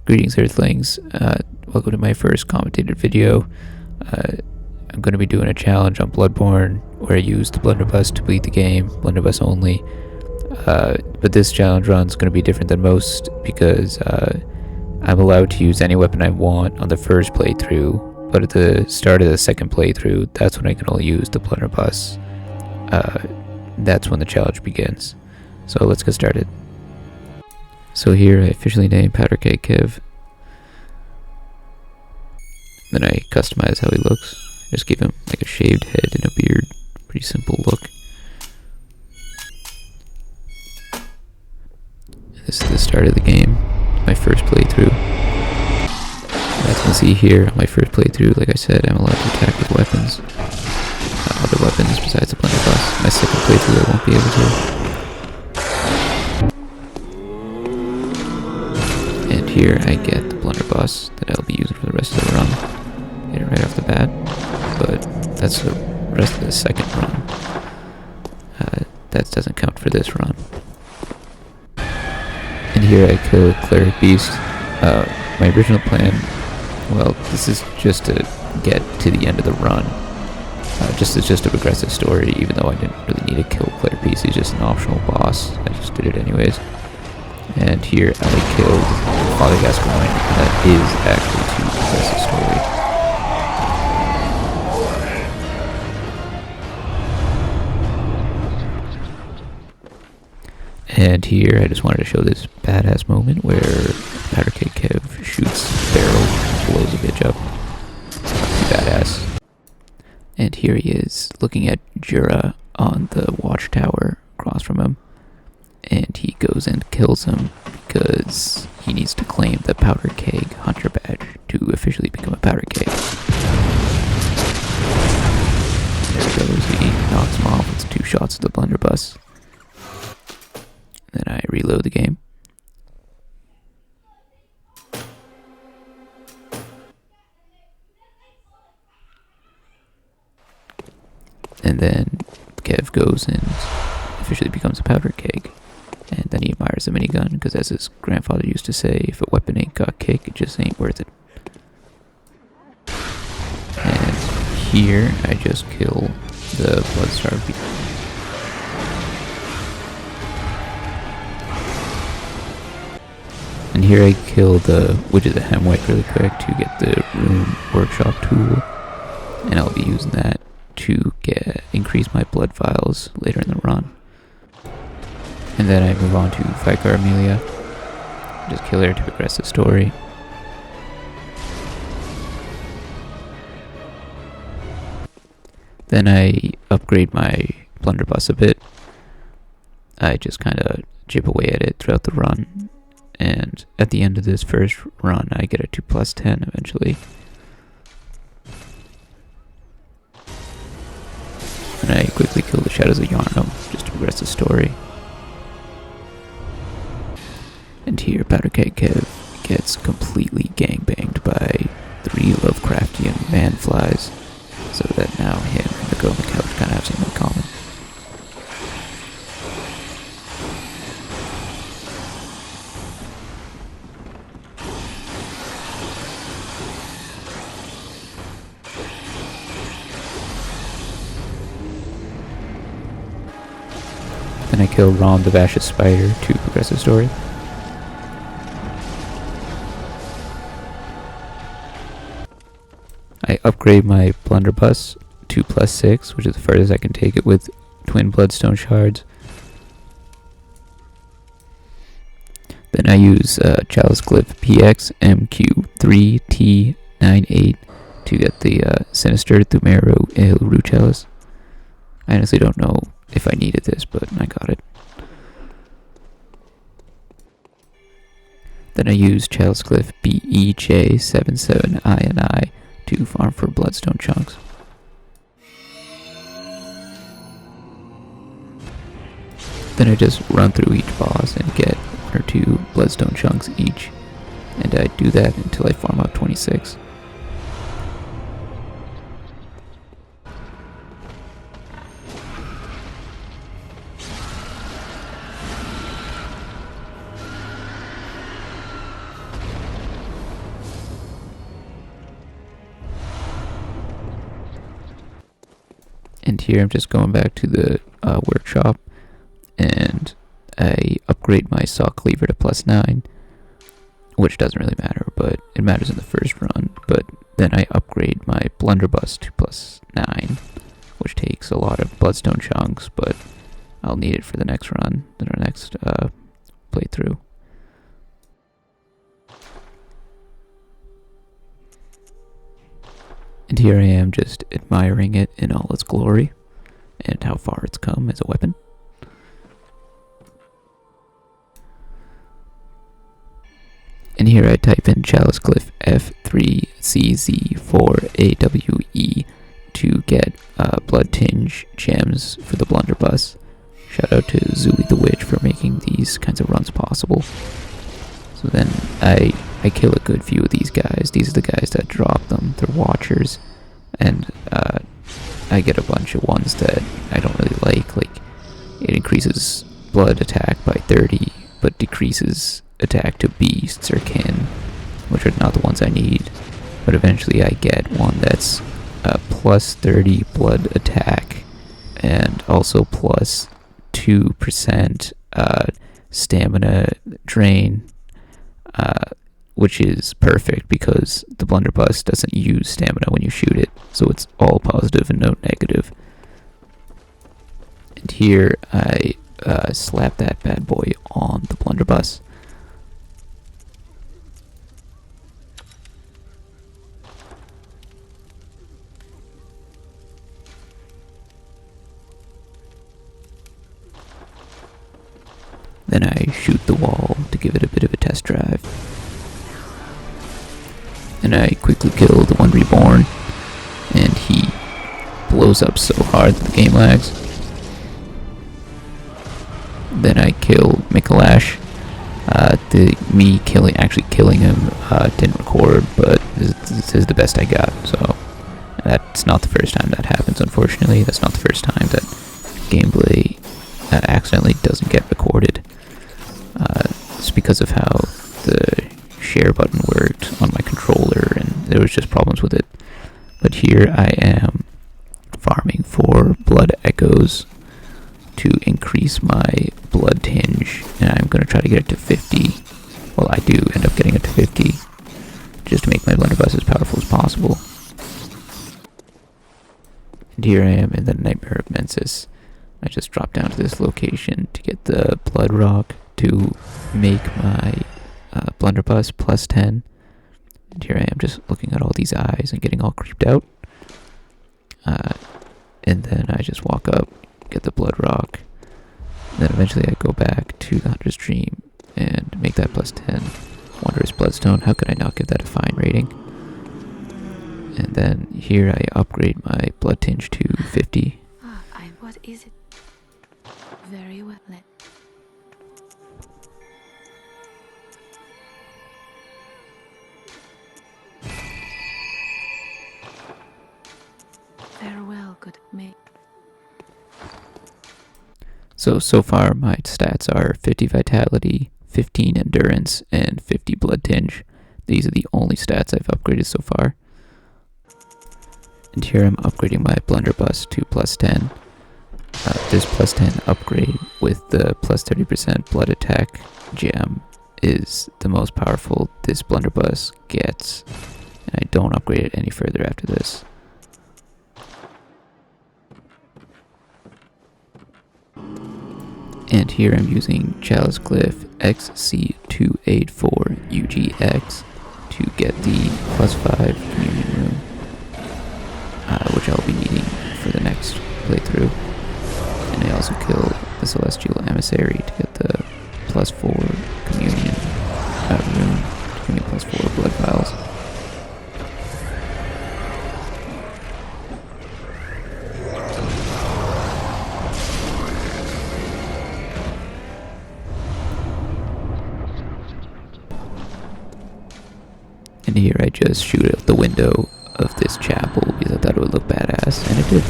Greetings, Earthlings. Welcome to my first commentated video. I'm going to be doing a challenge on Bloodborne where I use the blunderbuss to beat the game, blunderbuss only. But this challenge run is going to be different than most because I'm allowed to use any weapon I want on the first playthrough, but at the start of the second playthrough, that's when I can only use the blunderbuss. That's when the challenge begins. So let's get started. So here I officially name Powder Keg Kev. Then I customize how he looks. Just give him like a shaved head and a beard. Pretty simple look. This is the start of the game. My first playthrough. As you can see here, my first playthrough, like I said, I'm allowed to attack with weapons. Other weapons besides the blunderbuss. My second playthrough I won't be able to. And here I get the blunderbuss that I'll be using for the rest of the run. Get it right off the bat, but that's the rest of the second run. That doesn't count for this run. And here I kill a Cleric Beast. My original plan, well, this is just to get to the end of the run. It's just a progressive story, even though I didn't really need to kill Cleric Beast. He's just an optional boss. I just did it anyways. And here I killed Father Gascoigne, and that is actually to progress the story. And here I just wanted to show this badass moment where Powder Keg Kev shoots barrel, blows a bitch up. Pretty badass. And here he is looking at Jura on the watchtower across from him. And he goes and kills him because he needs to claim the Powder Keg Hunter badge to officially become a Powder Keg. There he goes, he knocks him off with 2 shots of the blunderbuss. Then I reload the game. And then Kev goes and officially becomes a Powder Keg. And then he admires the minigun, because as his grandfather used to say, if a weapon ain't got kick, it just ain't worth it. And here, I just kill the Bloodstar Beast. And here I kill the Widget the Hemwick really quick to get the Rune Workshop tool. And I'll be using that to increase my blood vials later in the run. And then I move on to Vicar Amelia. Just kill her to progress the story. Then I upgrade my blunderbuss a bit. I just kind of chip away at it throughout the run. And at the end of this first run, I get a 2+10 eventually. And I quickly kill the Shadows of Yharnam just to progress the story. And here, Powder Keg Kev gets completely gangbanged by 3 Lovecraftian manflies, so that now him and the girl on the couch kind of have something in common. Then I kill Rom the Vashous Spider to progress the story. I upgrade my blunderbuss to +6, which is the furthest I can take it with twin bloodstone shards. Then I use Chalice Glyph PX MQ3T98 to get the Sinister Thumero Ilru Chalice. I honestly don't know if I needed this, but I got it. Then I use Chalice Glyph BEJ77I to farm for bloodstone chunks. Then I just run through each boss and get 1 or 2 bloodstone chunks each, and I do that until I farm up 26. And here I'm just going back to the workshop, and I upgrade my saw cleaver to +9, which doesn't really matter, but it matters in the first run. But then I upgrade my blunderbuss to +9, which takes a lot of bloodstone chunks, but I'll need it for the next run, our next playthrough. And here I am just admiring it in all its glory, and how far it's come as a weapon. And here I type in Chalice Glyph F3CZ4AWE to get blood tinge gems for the blunderbuss. Shout out to Zuli the Witch for making these kinds of runs possible. So then I kill a good few of these guys. These are the guys that drop them. They're watchers. And I get a bunch of ones that I don't really like. Like, it increases blood attack by 30, but decreases attack to beasts or kin, which are not the ones I need. But eventually I get one that's plus 30 blood attack, and also plus 2% stamina drain, which is perfect because the blunderbuss doesn't use stamina when you shoot it, so it's all positive and no negative. And here I slap that bad boy on the blunderbuss. Then I shoot the wall to give it a bit of a test drive. And I quickly kill the one reborn, and he blows up so hard that the game lags. Then I kill Mikolash. Me actually killing him didn't record, but this is the best I got, so that's not the first time that happens, unfortunately. That's not the first time that gameplay accidentally doesn't get recorded. It's because of how the share button worked on my controller, and there was just problems with it. But here I am farming for blood echoes to increase my blood tinge, and I'm going to try to get it to 50. Well, I do end up getting it to 50, just to make my blunderbuss as powerful as possible. And here I am in the Nightmare of Mensis. I just dropped down to this location to get the blood rock to make my blunderbuss +10. And here I am just looking at all these eyes and getting all creeped out. And then I just walk up, get the blood rock, and then eventually I go back to the Hunter's Dream and make that +10. Wondrous Bloodstone, how could I not give that a fine rating? And then here I upgrade my blood tinge to 50. What is it? Very well. Farewell, good mate. So far my stats are 50 vitality, 15 endurance, and 50 blood tinge. These are the only stats I've upgraded so far. And here I'm upgrading my blunderbuss to +10. This +10 upgrade with the +30% blood attack gem is the most powerful this blunderbuss gets, and I don't upgrade it any further after this. And here I'm using Chalice Glyph XC284UGX to get the +5 communion room, which I'll be needing for the next playthrough. And I also kill the Celestial Emissary to get the +4 communion room to give me +4 blood vials. And here I just shoot out the window of this chapel because I thought it would look badass, and it did.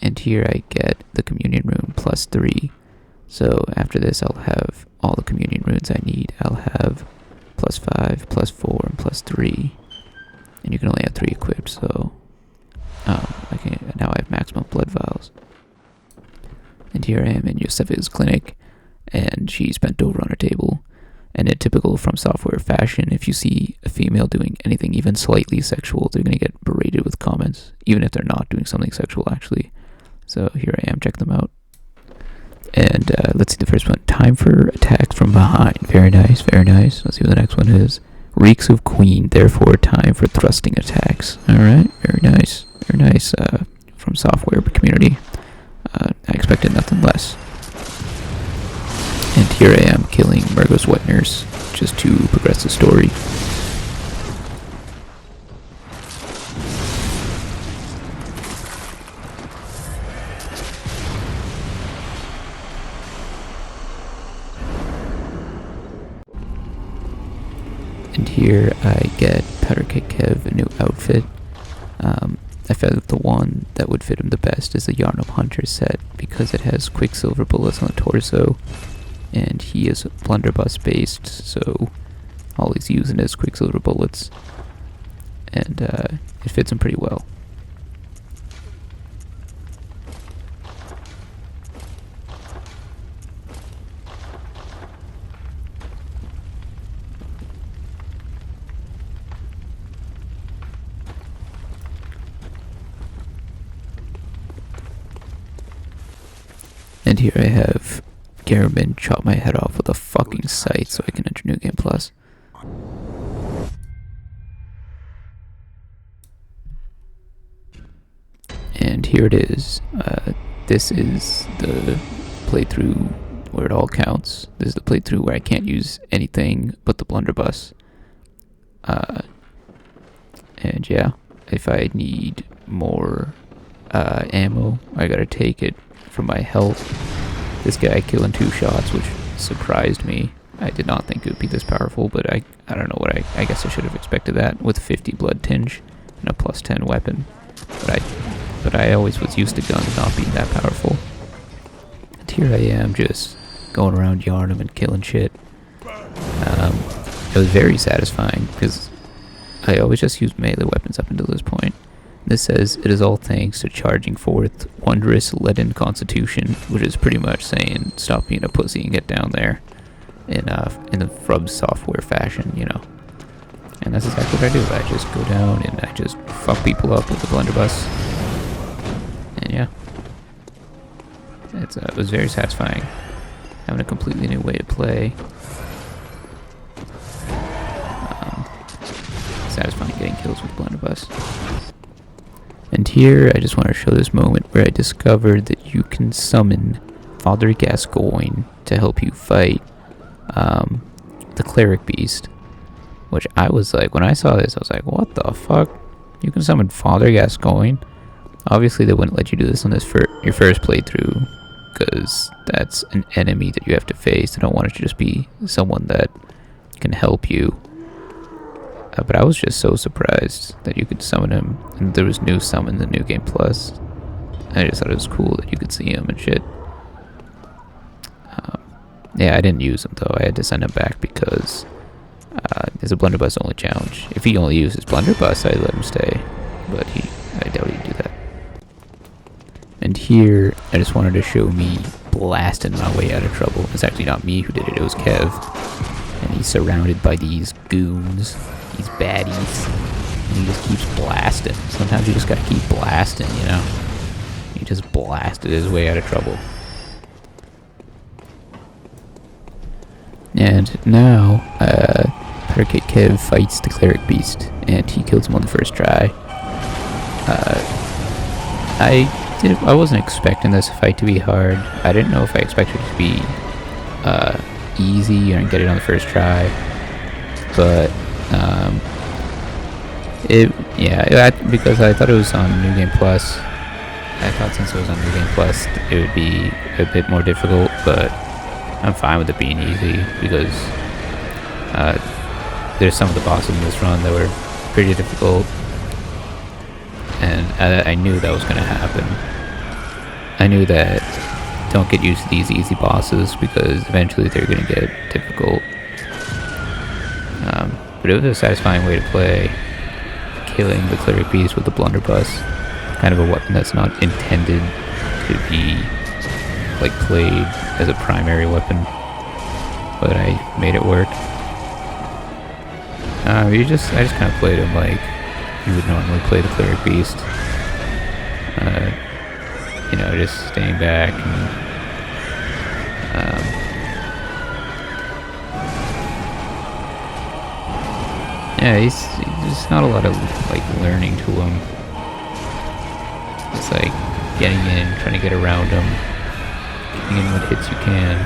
And here I get the communion rune +3. So after this I'll have all the communion runes I need. I'll have +5, +4, and +3. And you can only have 3 equipped, so And here I am in Yosefi's clinic, and she's bent over on her table. And in typical From Software fashion, if you see a female doing anything even slightly sexual, they're going to get berated with comments, even if they're not doing something sexual, actually. So here I am, check them out. And let's see the first one. Time for attacks from behind. Very nice, very nice. Let's see what the next one is. Reeks of Queen, therefore time for thrusting attacks. Alright, very nice. Very nice From Software community. I expected nothing less. And here I am killing Mergos Wet Nurse just to progress the story. And here I get Powder Keg Kev a new outfit. I felt the one that would fit him the best is the Yarnum Hunter set because it has Quicksilver bullets on the torso. And he is blunderbuss based, so all he's using is Quicksilver bullets. And it fits him pretty well. And here I have Garmin chop my head off with a fucking scythe so I can enter New Game Plus. And here it is. This is the playthrough where it all counts. This is the playthrough where I can't use anything but the blunderbuss. And yeah, if I need more ammo, I gotta take it from my health. This guy I kill in 2 shots, which surprised me. I did not think it would be this powerful, but I don't know what I guess I should have expected that with 50 blood tinge and a plus 10 weapon. But I always was used to guns not being that powerful. And here I am just going around Yarnum and killing shit. It was very satisfying because I always just used melee weapons up until this point. This says, it is all thanks to charging forth wondrous leaden constitution, which is pretty much saying, stop being a pussy and get down there in the From Software fashion, you know. And that's exactly what I do. I just go down and I just fuck people up with the blunderbuss. And yeah. It was very satisfying. Having a completely new way to play. Satisfying getting kills with blunderbuss. And here, I just want to show this moment where I discovered that you can summon Father Gascoigne to help you fight the Cleric Beast. Which I was like, when I saw this, I was like, what the fuck? You can summon Father Gascoigne? Obviously, they wouldn't let you do this on this your first playthrough, because that's an enemy that you have to face. They don't want it to just be someone that can help you. But I was just so surprised that you could summon him, and there was new summons in New Game Plus. I just thought it was cool that you could see him and shit. Yeah, I didn't use him though. I had to send him back because it's a blunderbuss only challenge. If he only uses blunderbuss, I'd let him stay, but I doubt he'd do that. And here, I just wanted to show me blasting my way out of trouble. It's actually not me who did it, it was Kev. And he's surrounded by these goons, these baddies, and he just keeps blasting. Sometimes you just gotta keep blasting, you know? He just blasted his way out of trouble. And now, Powder Keg Kev fights the Cleric Beast, and he kills him on the first try. I wasn't expecting this fight to be hard. I didn't know if I expected it to be easy and get it on the first try, but because I thought it was on New Game Plus. I thought since it was on New Game Plus, it would be a bit more difficult, but I'm fine with it being easy because there's some of the bosses in this run that were pretty difficult, and I knew that was going to happen. I knew that don't get used to these easy bosses because eventually they're going to get difficult. But it was a satisfying way to play, killing the Cleric Beast with the blunderbuss, kind of a weapon that's not intended to be like played as a primary weapon, but I made it work. I just kind of played him like you would normally play the cleric beast. You know, just staying back and yeah, there's not a lot of like learning to him. It's like getting in, trying to get around him, getting in what hits you can.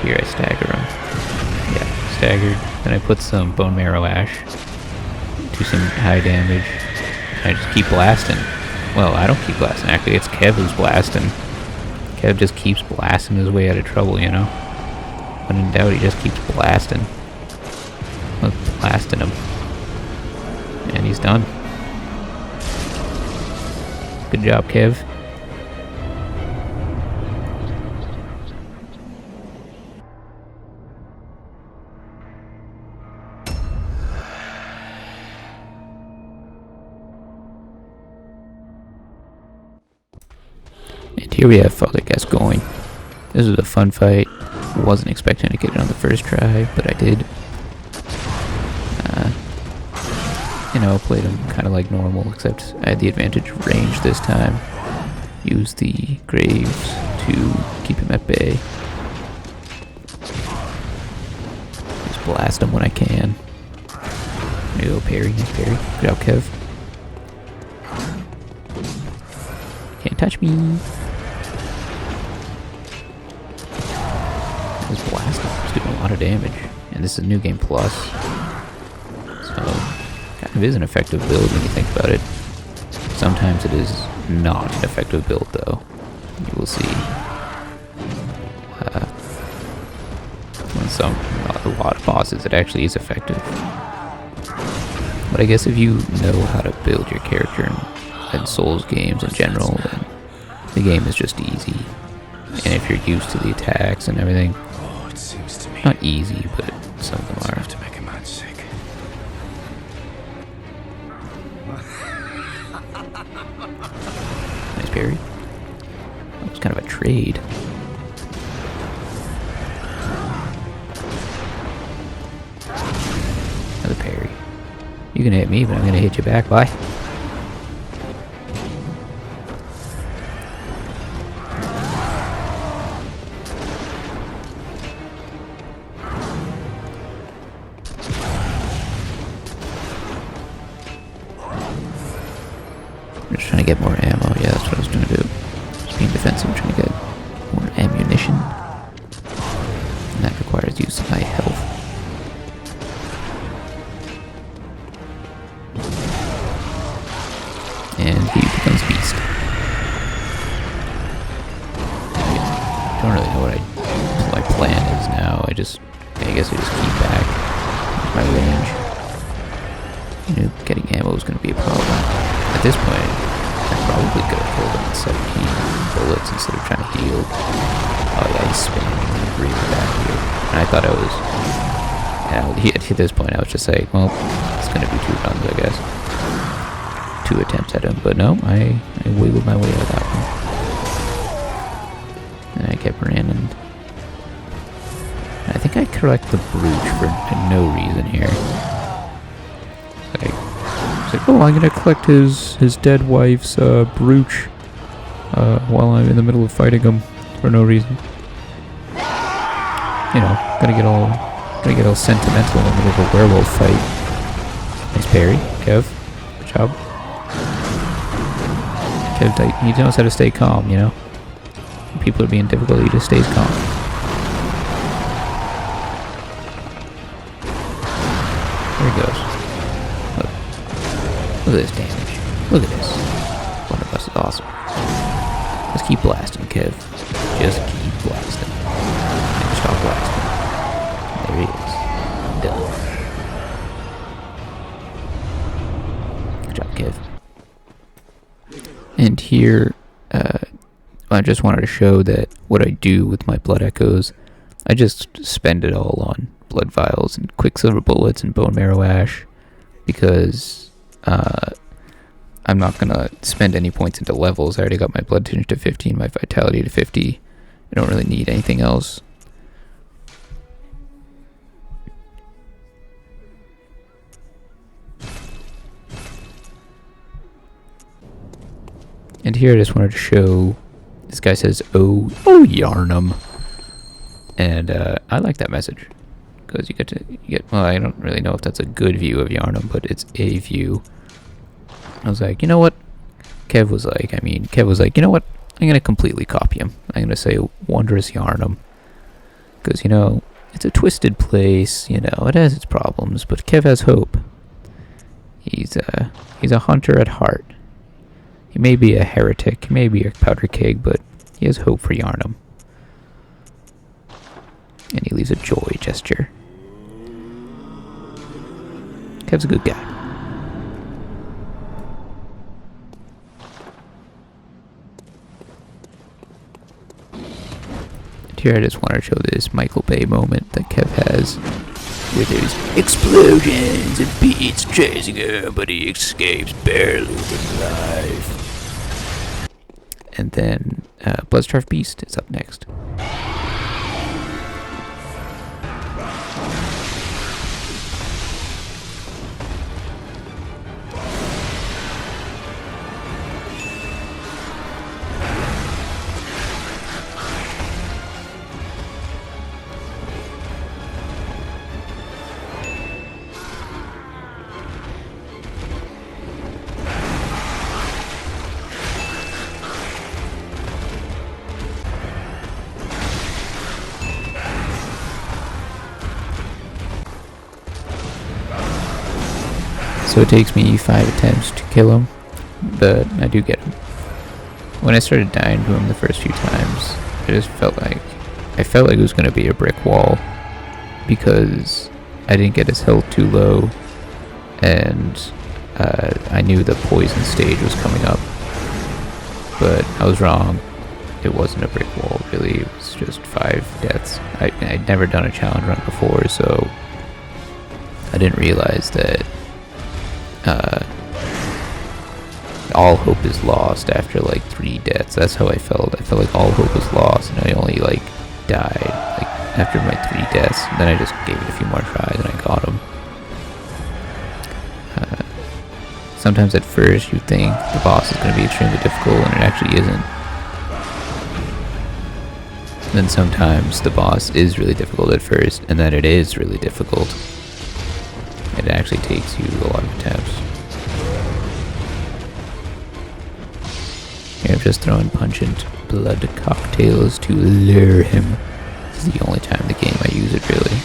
Here I stagger him. Yeah, staggered. Then I put some Bone Marrow Ash. Do some high damage. I just keep blasting. Well, I don't keep blasting, actually. It's Kev who's blasting. Kev just keeps blasting his way out of trouble, you know? When in doubt, he just keeps blasting. Look, blasting him. And he's done. Good job, Kev. And here we have Father Gascoigne. This was a fun fight. Wasn't expecting to get it on the first try, but I did. You know, played him kind of like normal, except I had the advantage of range this time. Used the Graves to keep him at bay. Just blast him when I can. There you go, parry, nice parry. Good job, Kev. Can't touch me. This blast is doing a lot of damage, and this is New Game Plus, so kind of is an effective build when you think about it. Sometimes it is not an effective build, though. You will see. When a lot of bosses, it actually is effective. But I guess if you know how to build your character in Souls games in general, then the game is just easy. And if you're used to the attacks and everything, it seems to me not easy, but some of them are. enough to make a man sick. Nice parry. That was kind of a trade. Another parry. You can hit me, but I'm gonna hit you back. Bye. I'm just trying to get more ammo. Yeah, that's what I was trying to do. Just being defensive, trying to get more ammunition. And that requires use of my health. And he becomes beast. Don't really know what my plan is now. I guess I just keep back. My range. You know, getting ammo is going to be a problem. At this point, I probably could have killed him with 17 bullets instead of trying to heal. Oh yeah, he's spinning and breathing back here. And I thought I was... at this point, I was just saying, well, it's going to be 2 runs, I guess. 2 attempts at him, but no, I wiggled my way out of that one. And I kept running. I think I collect the brooch for no reason here. It's like, oh, I'm gonna collect his dead wife's brooch while I'm in the middle of fighting him for no reason. You know, gonna get all sentimental in the middle of a werewolf fight. Nice parry, Kev. Good job. Kev, he knows how to stay calm, you know? When people are being difficult, he just stays calm. There he goes. Look at this damage. Look at this. Blunderbuss is awesome. Just keep blasting, Kev. Just keep blasting. Never stop blasting. There he is. Done. Good job, Kev. And here, I just wanted to show that what I do with my Blood Echoes, I just spend it all on Blood Vials and Quicksilver Bullets and Bone Marrow Ash, because I'm not gonna spend any points into levels. I already got my blood tinge to 15, my vitality to 50. I don't really need anything else. And here I just wanted to show, this guy says, oh Yharnam. And I like that message. Because you get, well, I don't really know if that's a good view of Yharnam, but it's a view. I was like, you know what? Kev was like, you know what? I'm going to completely copy him. I'm going to say Wondrous Yharnam. Because, you know, it's a twisted place, you know, it has its problems, but Kev has hope. He's a hunter at heart. He may be a heretic, he may be a powder keg, but he has hope for Yharnam. And he leaves a joy gesture. Kev's a good guy. And here I just want to show this Michael Bay moment that Kev has with his explosions and beats chasing her, but he escapes barely with life. And then Bloodstrike Beast is up next. So it takes me 5 attempts to kill him, but I do get him. When I started dying to him the first few times, I just felt like it was going to be a brick wall, because I didn't get his health too low, and I knew the poison stage was coming up, but I was wrong. It wasn't a brick wall, really. It was just 5 deaths. I'd never done a challenge run before, so I didn't realize that all hope is lost after like 3 deaths. That's how I felt. I felt like all hope was lost, and I only like died like after my 3 deaths. And then I just gave it a few more tries and I got him. Sometimes at first you think the boss is going to be extremely difficult, and it actually isn't. Then sometimes the boss is really difficult at first, and then it is really difficult. It actually takes you a lot of attempts. Here I'm just throwing pungent blood cocktails to lure him. This is the only time in the game I use it, really.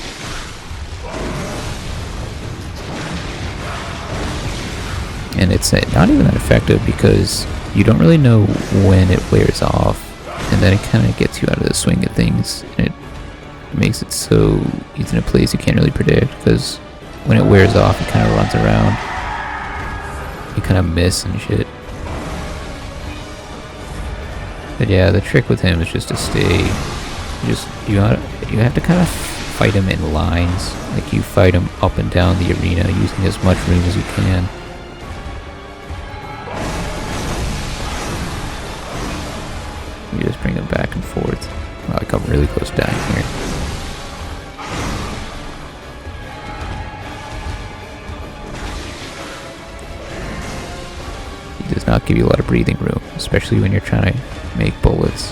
And it's not even that effective because you don't really know when it wears off, and then it kind of gets you out of the swing of things, and it makes it so he's in a place you can't really predict, because when it wears off, it kind of runs around. You kind of miss and shit. But yeah, the trick with him is just to stay. You have to kind of fight him in lines. Like you fight him up and down the arena using as much room as you can. You just bring him back and forth. Like I'm really close to dying here. He does not give you a lot of breathing room, especially when you're trying to make bullets.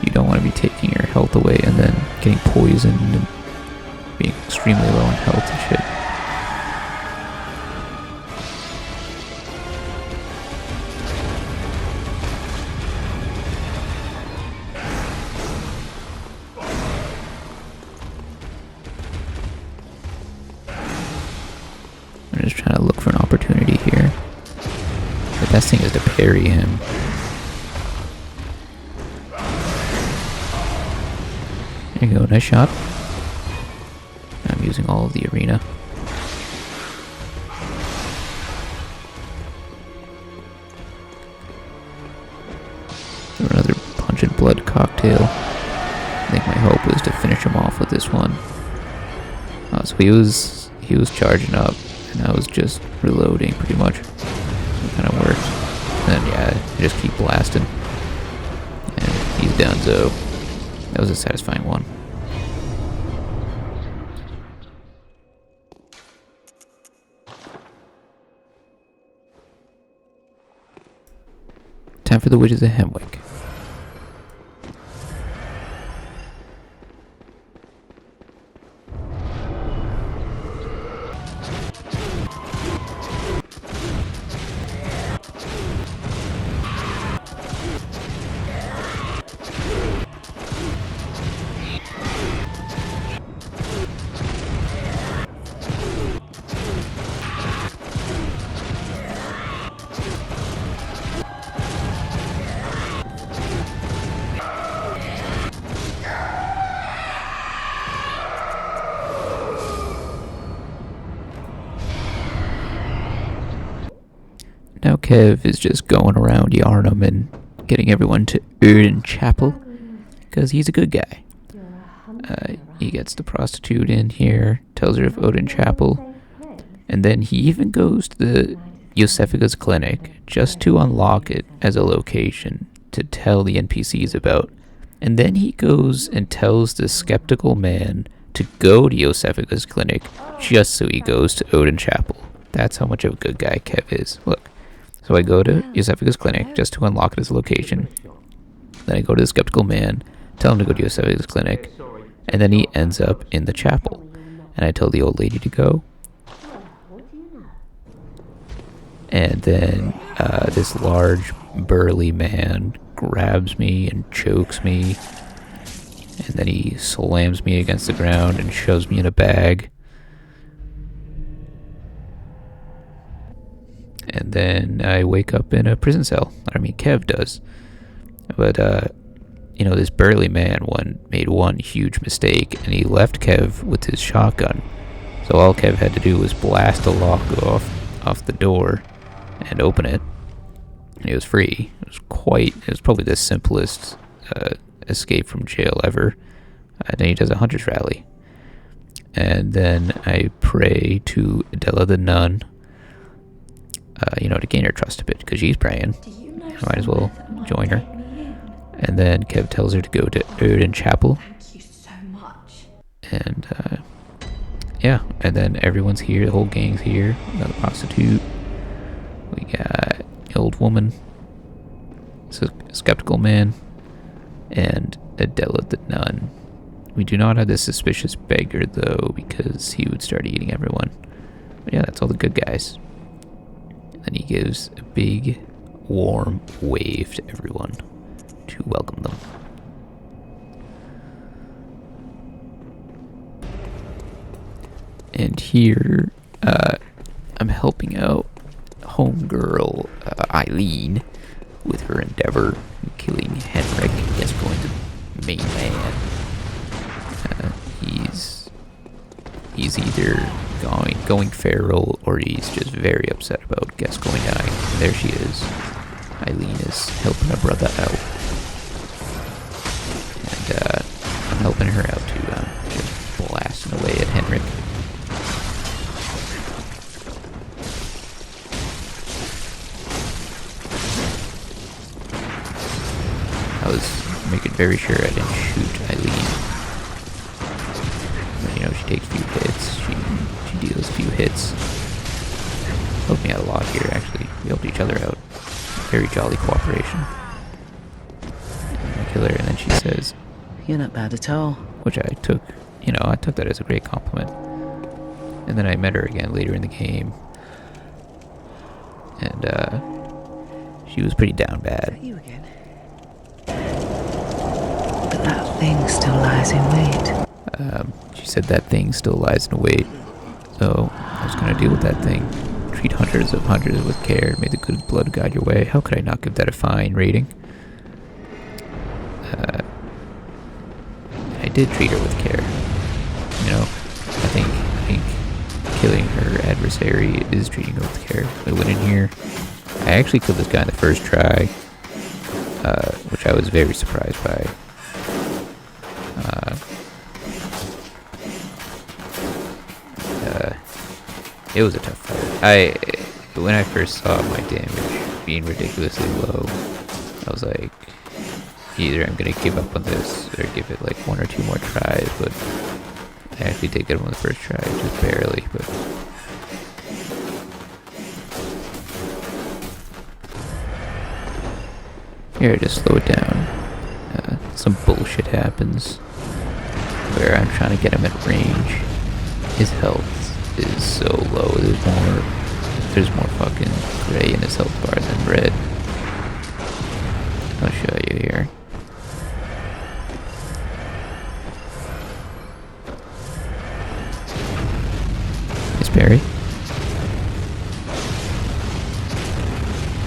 You don't want to be taking your health away and then getting poisoned and being extremely low on health and shit. I'm just trying to look for an opportunity here. The best thing is to parry him. There you go, nice shot. I'm using all of the arena. Another pungent blood cocktail. I think my hope was to finish him off with this one. So he was charging up, and I was just reloading pretty much. So it kind of works. And then yeah, I just keep blasting. And he's down, so that was a satisfying one. Time for the Witches of Hemwick. Now Kev is just going around Yarnum and getting everyone to Erden Chapel, because he's a good guy. He gets the prostitute in here, tells her of Odin Chapel, and then he even goes to the Yosefika's clinic just to unlock it as a location to tell the NPCs about. And then he goes and tells the skeptical man to go to Yosefika's clinic just so he goes to Odin Chapel. That's how much of a good guy Kev is. Look. So I go to Yosefika's clinic just to unlock it as a location. Then I go to the skeptical man, tell him to go to Yosefika's clinic, and then he ends up in the chapel. And I tell the old lady to go. And then this large, burly man grabs me and chokes me. And then he slams me against the ground and shoves me in a bag. And then I wake up in a prison cell. I mean, Kev does. But, you know, this burly man made one huge mistake, and he left Kev with his shotgun. So all Kev had to do was blast the lock off the door and open it. And he was free. It was probably the simplest escape from jail ever. Then he does a hunter's rally. And then I pray to Adela the nun, to gain her trust a bit, because she's praying. I might as well join her. And then Kev tells her to go to Erden Chapel. Thank you so much. And, yeah, and then everyone's here, the whole gang's here. We got the prostitute. We got the old woman, skeptical man, and Adela the nun. We do not have the suspicious beggar, though, because he would start eating everyone. But yeah, that's all the good guys. Then he gives a big, warm wave to everyone to welcome them. And here, I'm helping out homegirl Eileen with her endeavor in killing Henrik. Gascoigne's the main man. He's either going feral, or he's just very upset about Gascoigne dying. And there she is. Eileen is helping a brother out. And I'm helping her out too. Just blasting away at Henrik. I was making very sure I didn't shoot Eileen. But, she takes a few hits. She deals a few hits. Helped me out a lot here, actually. We helped each other out. Very jolly cooperation. I kill her, and then she says, "You're not bad at all." Which I took that as a great compliment. And then I met her again later in the game. And, she was pretty down bad. You again. But that thing still lies in wait. She said that thing still lies in wait. So I was going to deal with that thing. Treat hunters with care. May the good blood guide your way. How could I not give that a fine rating? I did treat her with care. I think killing her adversary is treating her with care. I went in here. I actually killed this guy in the first try, which I was very surprised by. It was a tough fight. when I first saw my damage being ridiculously low, I was like, either I'm gonna give up on this or give it like 1 or 2 more tries, but I actually did get him on the first try, just barely, but here, just slow it down. Some bullshit happens where I'm trying to get him at range. His health is so low. There's more fucking gray in his health bar than red. I'll show you here. Miss Barry.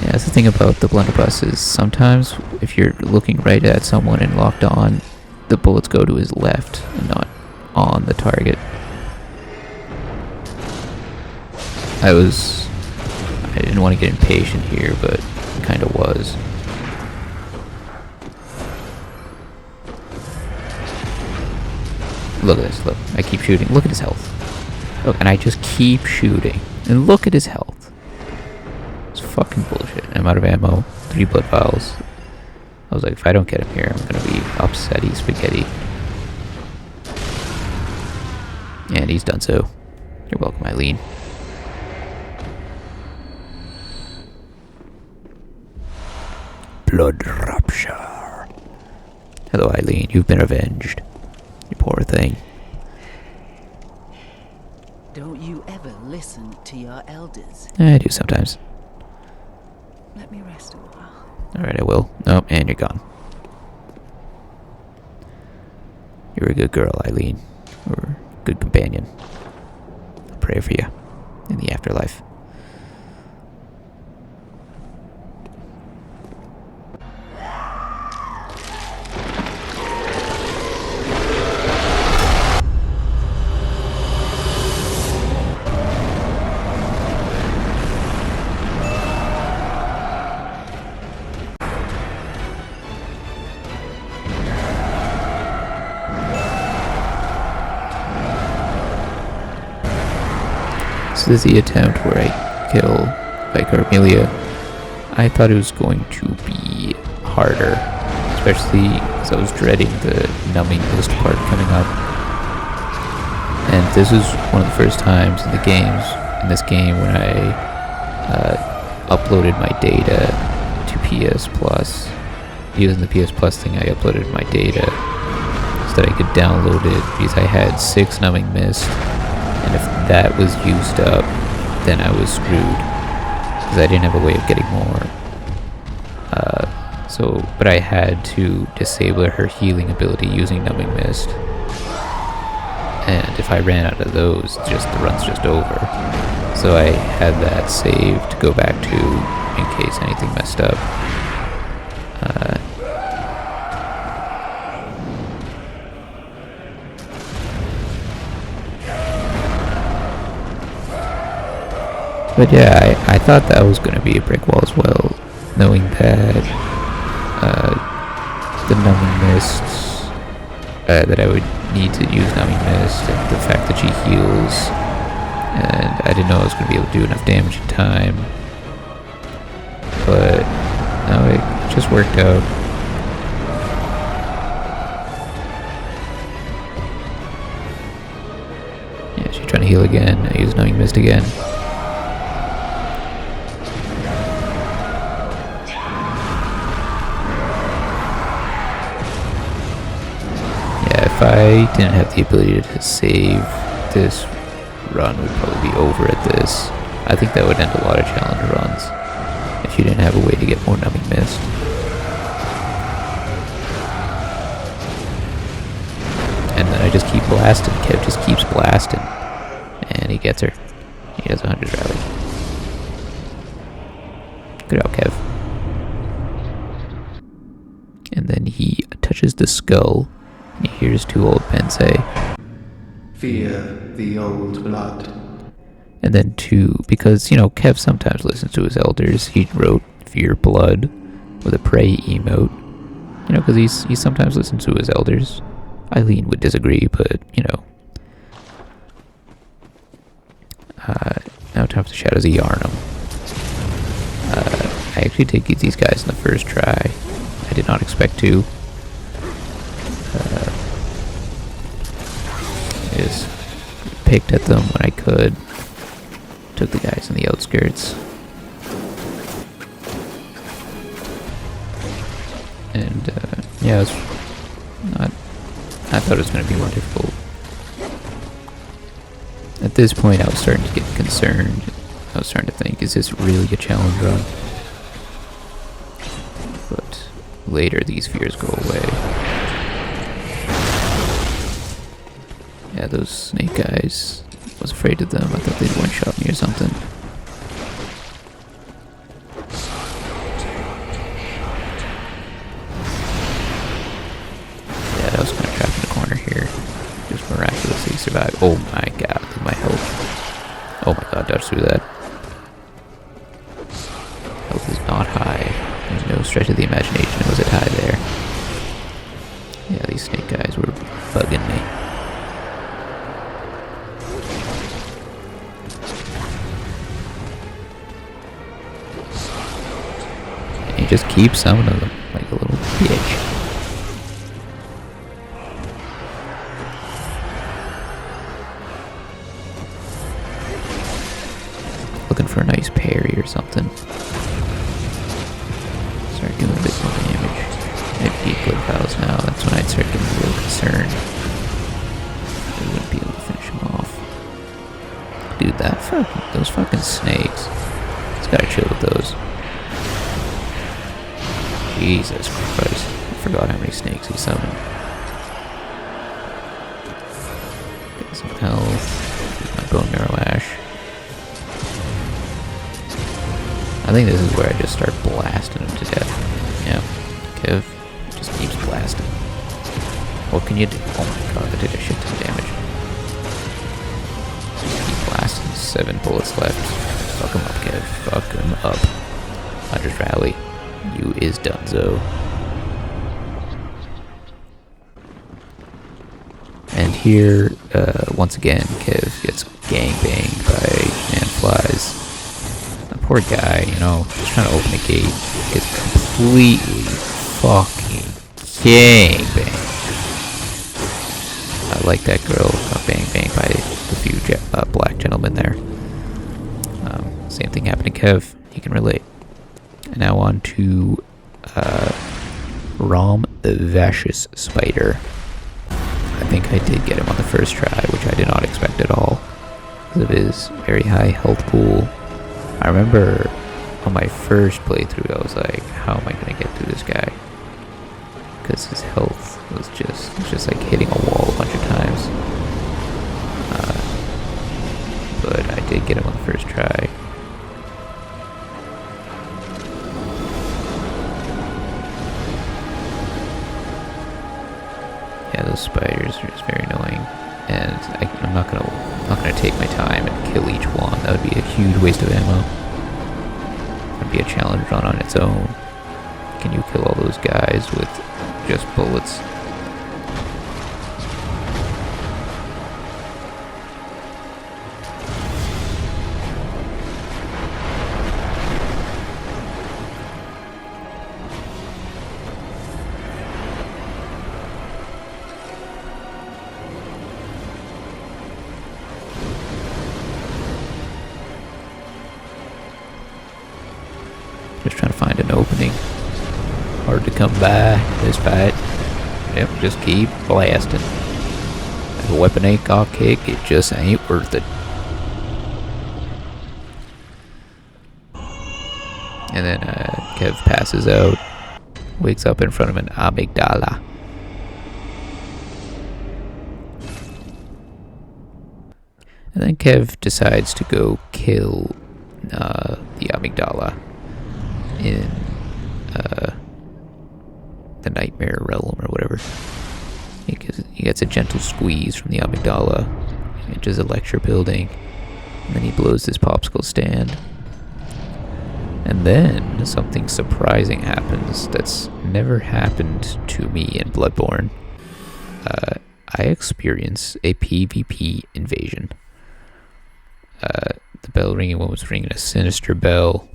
Yeah, that's the thing about the blunderbuss is sometimes if you're looking right at someone and locked on, the bullets go to his left and not on the target. I didn't want to get impatient here, but kind of was. Look at this, look. I keep shooting. Look at his health. Look, and I just keep shooting. And look at his health. It's fucking bullshit. I'm out of ammo. 3 blood vials. I was like, if I don't get him here, I'm gonna be upsetty spaghetti. And he's done so. You're welcome, Eileen. Blood rupture. Hello, Eileen. You've been avenged. You poor thing. Don't you ever listen to your elders? I do sometimes. Let me rest a while. Alright, I will. Oh, and you're gone. You're a good girl, Eileen. Or a good companion. I'll pray for you in the afterlife. This is the attempt where I kill Vicar Amelia. I thought it was going to be harder, especially because I was dreading the numbing mist part coming up. And this was one of the first times in this game when I uploaded my data to PS Plus. Using the PS Plus thing, I uploaded my data so that I could download it because I had 6 numbing mist. And if that was used up, then I was screwed, because I didn't have a way of getting more. But I had to disable her healing ability using Numbing Mist. And if I ran out of those, the run's just over. So I had that saved to go back to in case anything messed up. But yeah, I thought that was going to be a brick wall as well, knowing that the numbing mists, that I would need to use numbing mist, and the fact that she heals, and I didn't know I was going to be able to do enough damage in time. But no, it just worked out. Yeah, she's trying to heal again. I use numbing mist again. If I didn't have the ability to save, this run would probably be over at this. I think that would end a lot of challenge runs if you didn't have a way to get more numbing mist. And then I just keep blasting. Kev just keeps blasting. And he gets her. He does 100 rally. Good out, Kev. And then he touches the skull. And he hears 2 old men say, Fear the old blood. And then 2, because, Kev sometimes listens to his elders, he wrote Fear Blood with a pray emote. Because he sometimes listens to his elders. Eileen would disagree, but, Now Top of the Shadows of Yharnam. I actually did get these guys in the first try. I did not expect to. I just picked at them when I could. Took the guys in the outskirts. And yeah, it's not. I thought it was going to be more difficult. At this point, I was starting to get concerned. I was starting to think, is this really a challenge run? But later, these fears go away. Yeah, those snake guys. I was afraid of them. I thought they'd one-shot me or something. Yeah, I was kind of trapped in the corner here. Just miraculously survived. Oh my god, look at my health. Oh my god, dodged through that. Health is not high. There's no stretch of the imagination it was it high there. Yeah, these snake guys were bugging me. And you just keep summoning them like a little bitch. Looking for a nice parry or something. Start doing a bit more damage. I have deep blood vials now. That's when I'd start getting a little concerned. I wouldn't be able to finish him off. Dude, those fucking snakes. Just gotta chill with those. Jesus Christ. I forgot how many snakes he summoned. Get some health. Use my bone marrow ash. I think this is where I just start blasting him to death. Yeah, Kev just keeps blasting. What can you do? Oh my god, that did a shit ton of damage. Just keep blasting. 7 bullets left. Fuck him up, Kev. Fuck him up. Hunter's Rally. You is donezo. And here, once again, Kev gets gangbanged by Manflies. Poor guy, you know, just trying to open the gate, gets completely fucking gangbanged. I like that girl got banged by the few black gentlemen there. Same thing happened to Kev, he can relate. And now on to Rom the Vicious Spider. I think I did get him on the first try, which I did not expect at all, because of his very high health pool. I remember on my first playthrough, I was like, how am I going to get through this guy? Because his health was just like hitting a wall a bunch of times. But I did get him on the first try. Yeah, those spiders are just very annoying. And I'm not gonna take my time and kill each one. That would be a huge waste of ammo. That'd be a challenge run on its own. Can you kill all those guys with just bullets? Just trying to find an opening. Hard to come by this fight. Yep, just keep blasting. If a weapon ain't got kick, it just ain't worth it. And then Kev passes out, wakes up in front of an amygdala. And then Kev decides to go kill the amygdala in the Nightmare Realm or whatever. He gets a gentle squeeze from the amygdala, enters a lecture building, and then he blows his popsicle stand. And then something surprising happens that's never happened to me in Bloodborne. I experience a PvP invasion. the bell ringing. One was ringing a sinister bell.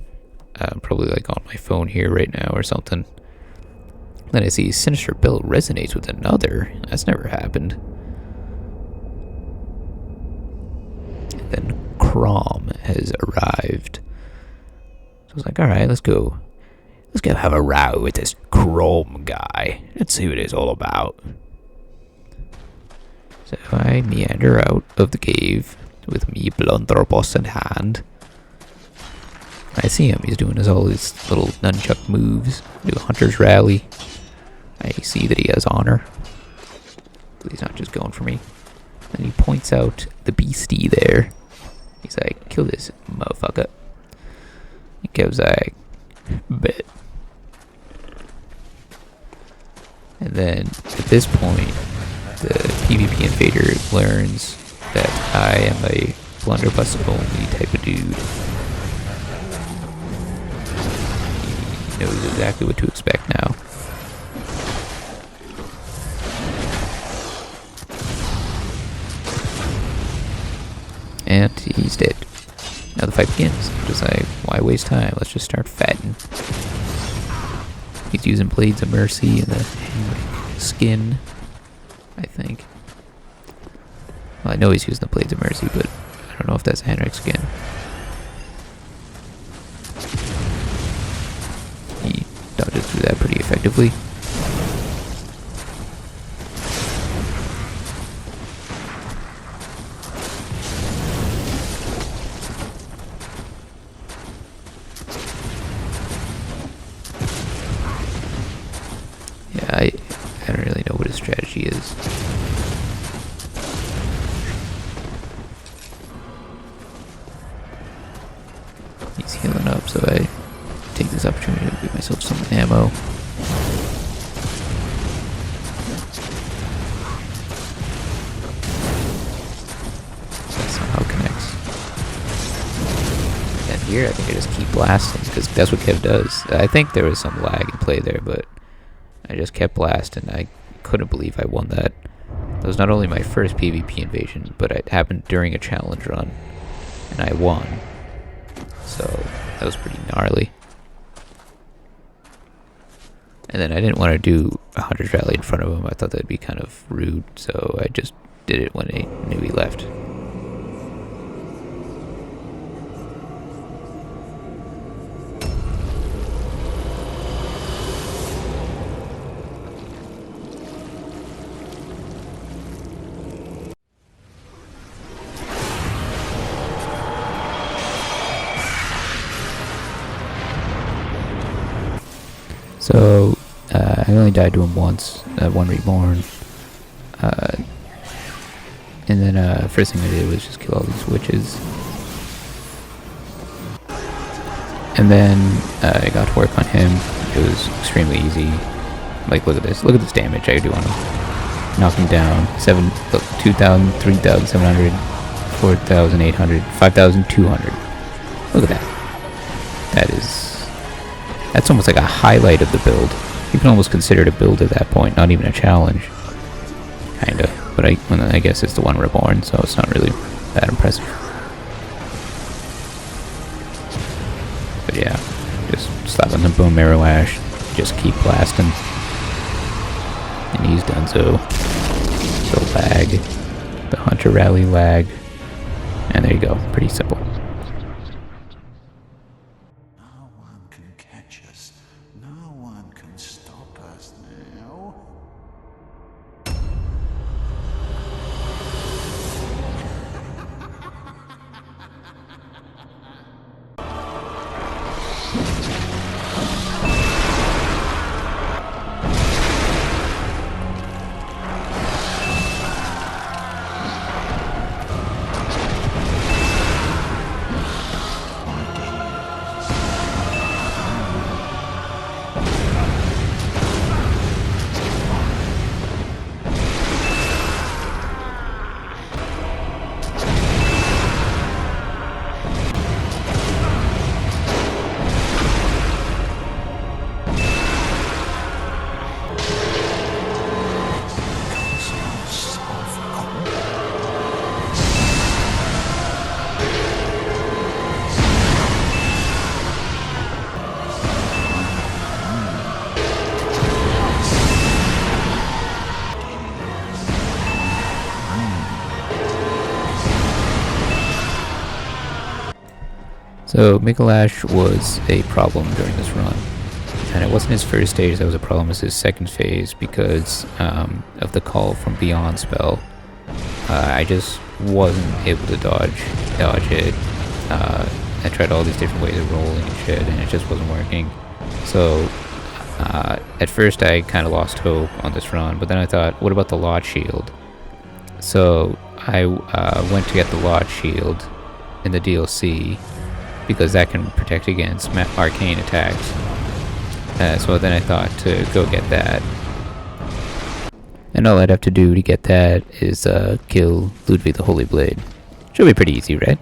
Probably like on my phone here right now or something. Then I see sinister bell resonates with another. That's never happened. And then Crom has arrived. So I was like, alright, let's go have a row with this Crom guy. Let's see what it's all about. So I meander out of the cave with me blunderbuss in hand. I see him, he's doing all his little nunchuck moves, do a hunter's rally. I see that he has honor. But he's not just going for me. Then he points out the beastie there. He's like, kill this motherfucker. He goes like, bet. And then at this point, the PvP invader learns that I am a blunderbuss only type of dude. He knows exactly what to expect now. And he's dead. Now the fight begins. I'm just like, why waste time? Let's just start fighting. He's using Blades of Mercy in the skin, I think. Well, I know he's using the Blades of Mercy, but I don't know if that's Henrik's skin. He dodged through that pretty effectively. I don't really know what his strategy is. He's healing up, so I take this opportunity to give myself some ammo. That somehow connects. And here I think I just keep blasting, because that's what Kev does. I think there was some lag in play there, but I just kept blasting. I couldn't believe I won that. That was not only my first PvP invasion, but it happened during a challenge run, and I won. So that was pretty gnarly. And then I didn't want to do a hunter's rally in front of him. I thought that'd be kind of rude, so I just did it when I knew he left. So, I only died to him once, one reborn. And then, first thing I did was just kill all these witches. And then, I got to work on him. It was extremely easy. Like, look at this. Look at this damage I do on him. Knock him down. 2,000, 3,700, 4,800, 5,200. Look at that. That's almost like a highlight of the build. You can almost consider it a build at that point, not even a challenge. Kinda. But I guess it's the one reborn, so it's not really that impressive. But yeah, just slap on the bone marrow ash, just keep blasting. And he's done so. So lag. The hunter rally lag. And there you go. Pretty simple. So Mikolash was a problem during this run, and it wasn't his first stage that was a problem, it was his second phase because of the Call from Beyond spell. I just wasn't able to dodge it. I tried all these different ways of rolling and shit, and it just wasn't working. So at first I kind of lost hope on this run, but then I thought, what about the Lot Shield? So I went to get the Lot Shield in the DLC because that can protect against arcane attacks. So then I thought to go get that. And all I'd have to do to get that is kill Ludwig the Holy Blade. Should be pretty easy, right?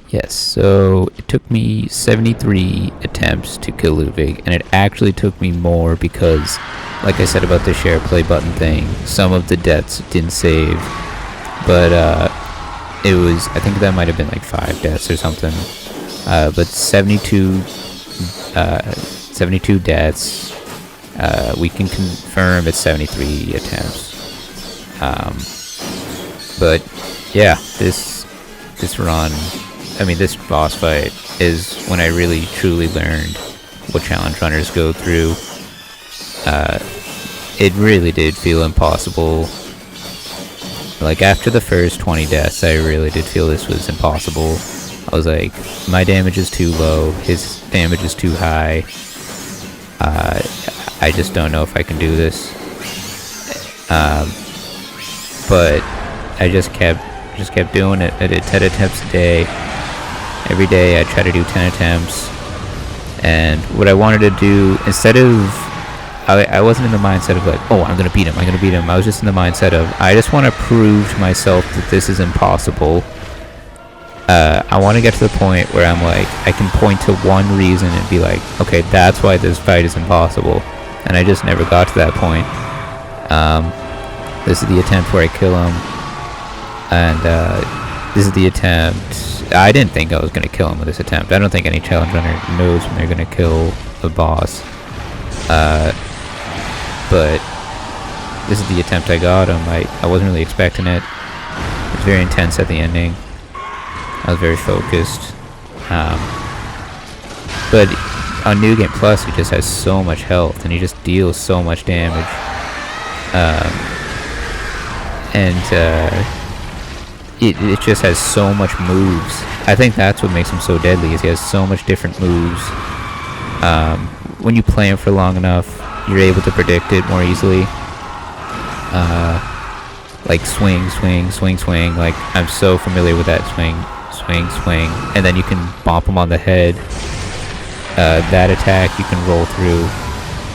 Yes, so it took me 73 attempts to kill Ludwig, and it actually took me more because, like I said about the share play button thing, some of the deaths didn't save, but it was, I think that might have been like 5 deaths or something, but 72 deaths, we can confirm it's 73 attempts, but yeah, this run, I mean, this boss fight is when I really truly learned what challenge runners go through. It really did feel impossible. Like, after the first 20 deaths, I really did feel this was impossible. I was like, my damage is too low, his damage is too high. I just don't know if I can do this. But I just kept doing it. I did 10 attempts a day. Every day I try to do 10 attempts, and what I wanted to do, instead of, I wasn't in the mindset of like, oh, I'm gonna beat him, I was just in the mindset of, I just want to prove to myself that this is impossible. I want to get to the point where I'm like, I can point to one reason and be like, okay, that's why this fight is impossible, and I just never got to that point. This is the attempt where I kill him, and this is the attempt. I didn't think I was going to kill him with this attempt. I don't think any challenge runner knows when they're going to kill the boss. But this is the attempt I got him. I wasn't really expecting it. It was very intense at the ending. I was very focused. But on New Game Plus, he just has so much health, and he just deals so much damage. It just has so much moves. I think that's what makes him so deadly, is he has so much different moves. When you play him for long enough, you're able to predict it more easily. Like swing, swing, swing, swing. Like, I'm so familiar with that swing, swing, swing. And then you can bump him on the head. That attack you can roll through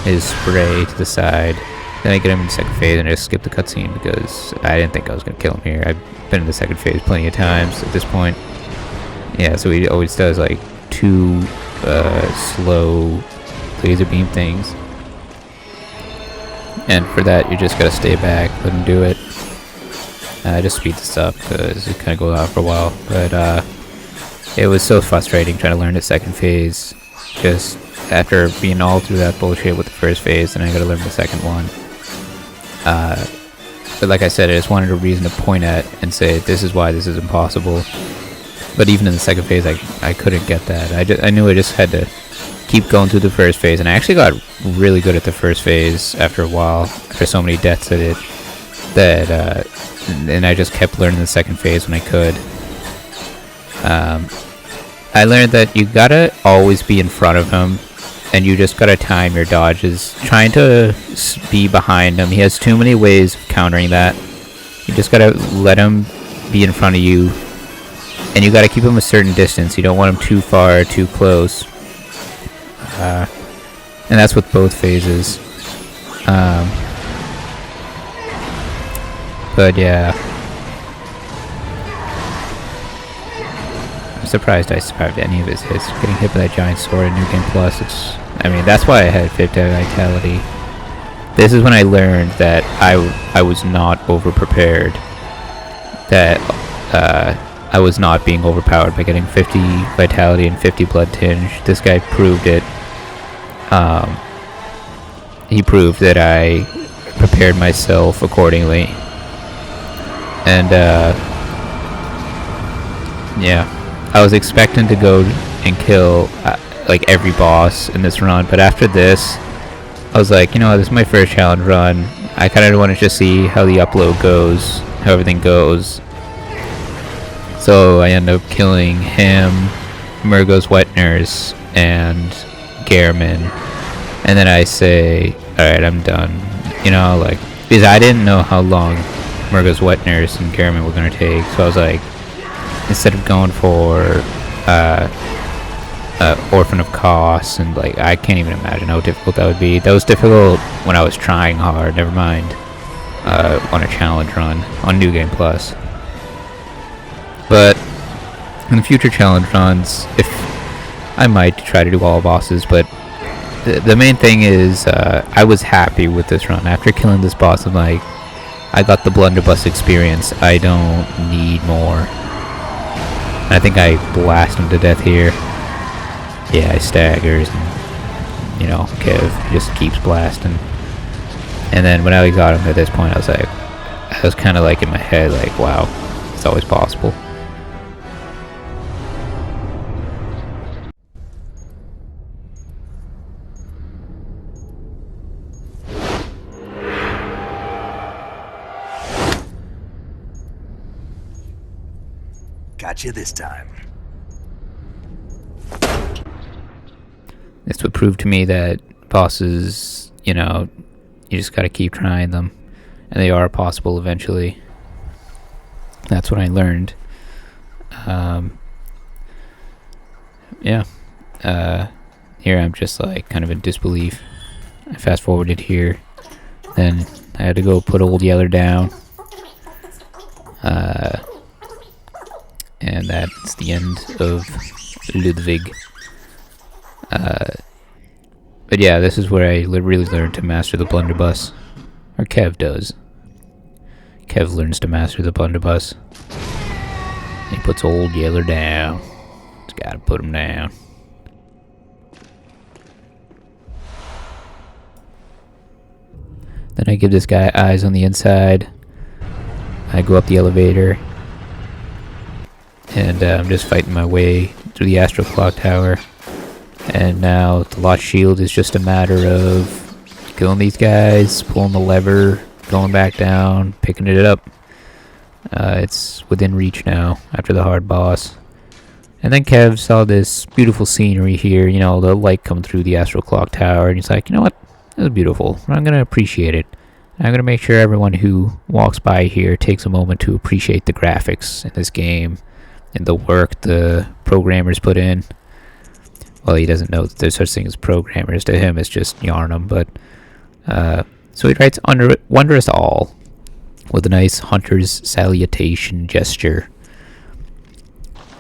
his spray to the side. Then I get him in the second phase and I just skip the cutscene because I didn't think I was going to kill him here. I've been in the second phase plenty of times at this point. Yeah, so he always does like 2 slow laser beam things. And for that, you just gotta stay back, let him do it. Just speed this up because it kind of goes on for a while. But it was so frustrating trying to learn the second phase. Just after being all through that bullshit with the first phase, and I gotta learn the second one. But like I said, I just wanted a reason to point at and say this is why this is impossible. But even in the second phase, I couldn't get that. I knew I just had to keep going through the first phase, and I actually got really good at the first phase after a while, after so many deaths at it, that and I just kept learning the second phase when I could. I learned that you gotta always be in front of him, and you just gotta time your dodges, trying to be behind him. He has too many ways of countering that. You just gotta let him be in front of you, and you gotta keep him a certain distance. You don't want him too far or too close. And that's with both phases. But yeah, I'm surprised I survived any of his hits. Getting hit by that giant sword in New Game Plus, I mean, that's why I had 50 vitality. This is when I learned that I was not over-prepared. That I was not being overpowered by getting 50 vitality and 50 blood tinge. This guy proved it. He proved that I prepared myself accordingly. And yeah, I was expecting to go and kill like every boss in this run, but after this I was like, you know, this is my first challenge run. I kind of wanted to see how the upload goes, how everything goes. So I end up killing him, Murgo's Wet Nurse, and Gehrman. And then I say, alright, I'm done. You know, like, because I didn't know how long Murgo's Wet Nurse and Gehrman were going to take. So I was like, instead of going for Orphan of Kos, and like, I can't even imagine how difficult that would be. That was difficult when I was trying hard, never mind on a challenge run on New Game Plus. But in the future challenge runs, if I might try to do all bosses, but the main thing is I was happy with this run. After killing this boss, I'm like, I got the blunderbuss experience. I don't need more. And I think I blast him to death here. Yeah, he staggers, and, you know, Kev just keeps blasting. And then when I got him at this point, I was kind of like in my head, like, wow, it's always possible. Got you this time. This would prove to me that bosses, you know, you just gotta keep trying them, and they are possible eventually. That's what I learned. Yeah. Here I'm just like kind of in disbelief. I fast forwarded here. Then I had to go put Old Yeller down. And that's the end of Ludwig. But yeah, this is where I really learned to master the blunderbuss. Or Kev does. Kev learns to master the blunderbuss. He puts Old Yeller down. Just gotta put him down. Then I give this guy eyes on the inside. I go up the elevator. And I'm just fighting my way through the Astral Clock Tower. And now the Lost Shield is just a matter of killing these guys, pulling the lever, going back down, picking it up. It's within reach now after the hard boss. And then Kev saw this beautiful scenery here, you know, the light coming through the Astral Clock Tower, and he's like, you know what, this is beautiful, I'm going to appreciate it. I'm going to make sure everyone who walks by here takes a moment to appreciate the graphics in this game and the work the programmers put in. Well, he doesn't know that there's such thing as programmers. To him, it's just Yharnam, but... so he writes, Wondrous all, with a nice hunter's salutation gesture.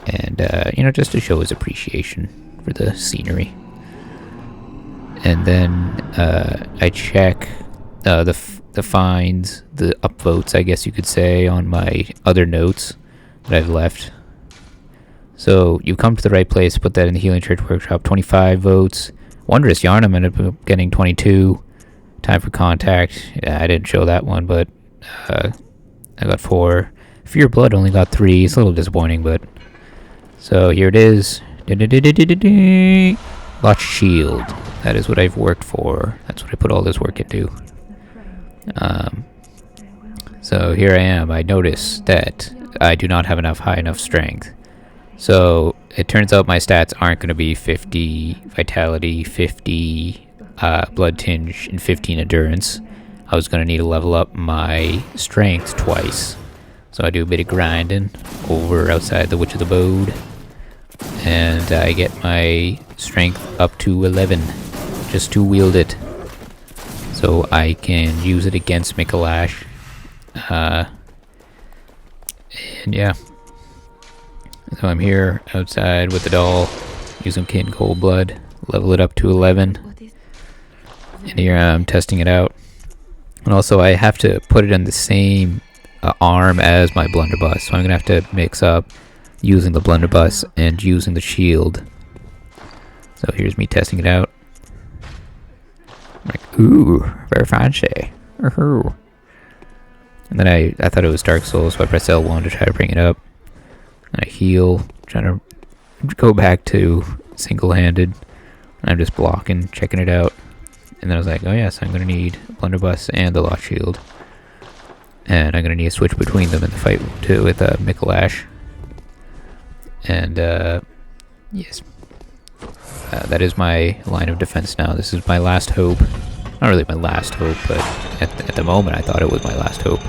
And, you know, just to show his appreciation for the scenery. And then, I check, the finds, the upvotes, I guess you could say, on my other notes that I've left. So, you've come to the right place, put that in the Healing Church Workshop, 25 votes. Wondrous Yharnam ended up getting 22. Time for Contact, yeah, I didn't show that one, but, I got 4. Fear Blood only got 3, it's a little disappointing, but... So, here it is. Lost Shield. That is what I've worked for. That's what I put all this work into. So, here I am. I notice that I do not have high enough strength. So, it turns out my stats aren't going to be 50 Vitality, 50 Blood Tinge, and 15 Endurance. I was going to need to level up my Strength twice. So I do a bit of grinding over outside the Witch of the Bode. And I get my Strength up to 11. Just to wield it. So I can use it against Mikolash. And yeah. So I'm here outside with the doll, using King Coldblood, level it up to 11, and here I'm testing it out. And also I have to put it in the same arm as my blunderbuss, so I'm gonna have to mix up using the blunderbuss and using the shield. So here's me testing it out. I'm like, ooh, very fancy. Ooh. And then I thought it was Dark Souls, so I pressed L1 to try to bring it up. And I heal, trying to go back to single-handed. And I'm just blocking, checking it out. And then I was like, oh yes, I'm going to need a blunderbuss and the Lost Shield. And I'm going to need to switch between them in the fight too with Mikolash. And yes, that is my line of defense now. This is my last hope. Not really my last hope, but at the moment I thought it was my last hope.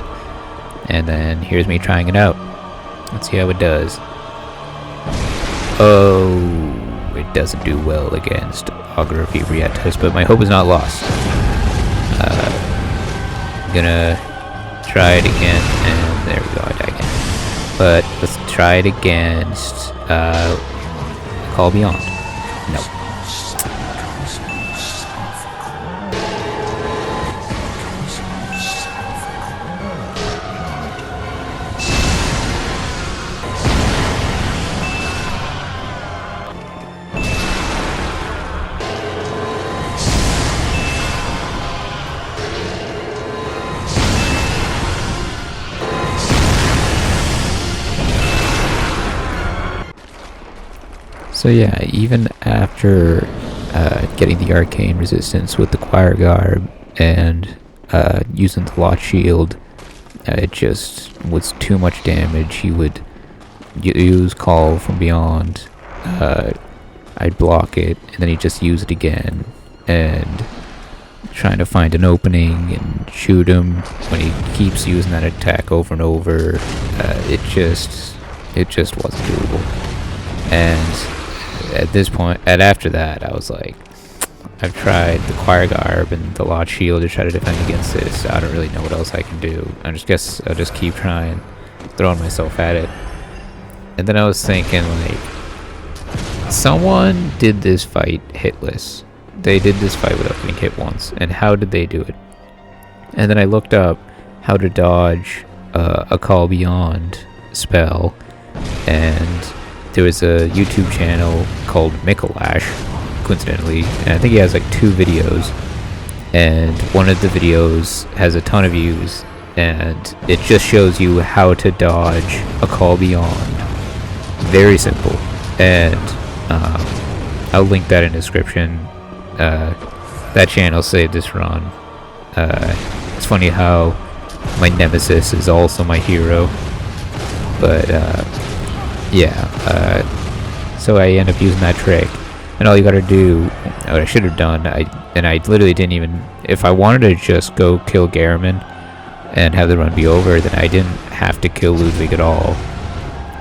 And then here's me trying it out. Let's see how it does. Oh, it doesn't do well against Augur of Ebrietas, but my hope is not lost. I'm gonna try it again, and there we go, I die again. But let's try it against Call Beyond. Nope. So yeah, even after getting the Arcane Resistance with the Choir Garb and using the Lost Shield, it just was too much damage. He would use Call from Beyond, I'd block it, and then he'd just use it again, and trying to find an opening and shoot him when he keeps using that attack over and over. It just wasn't doable. And at this point, after that, I was like, I've tried the Choir Garb and the Lost Shield to try to defend against this. I don't really know what else I can do. I just guess I'll just keep trying, throwing myself at it. And then I was thinking, like, someone did this fight hitless. They did this fight without getting hit once. And how did they do it? And then I looked up how to dodge a Call Beyond spell, and there was a YouTube channel called Mikolash, coincidentally, and I think he has like 2 videos, and one of the videos has a ton of views, and it just shows you how to dodge a Call Beyond. Very simple, and I'll link that in the description. That channel saved this run. It's funny how my nemesis is also my hero, but yeah, so I end up using that trick, and all you gotta do, what I should have done, I literally didn't even, if I wanted to just go kill Gehrman and have the run be over, then I didn't have to kill Ludwig at all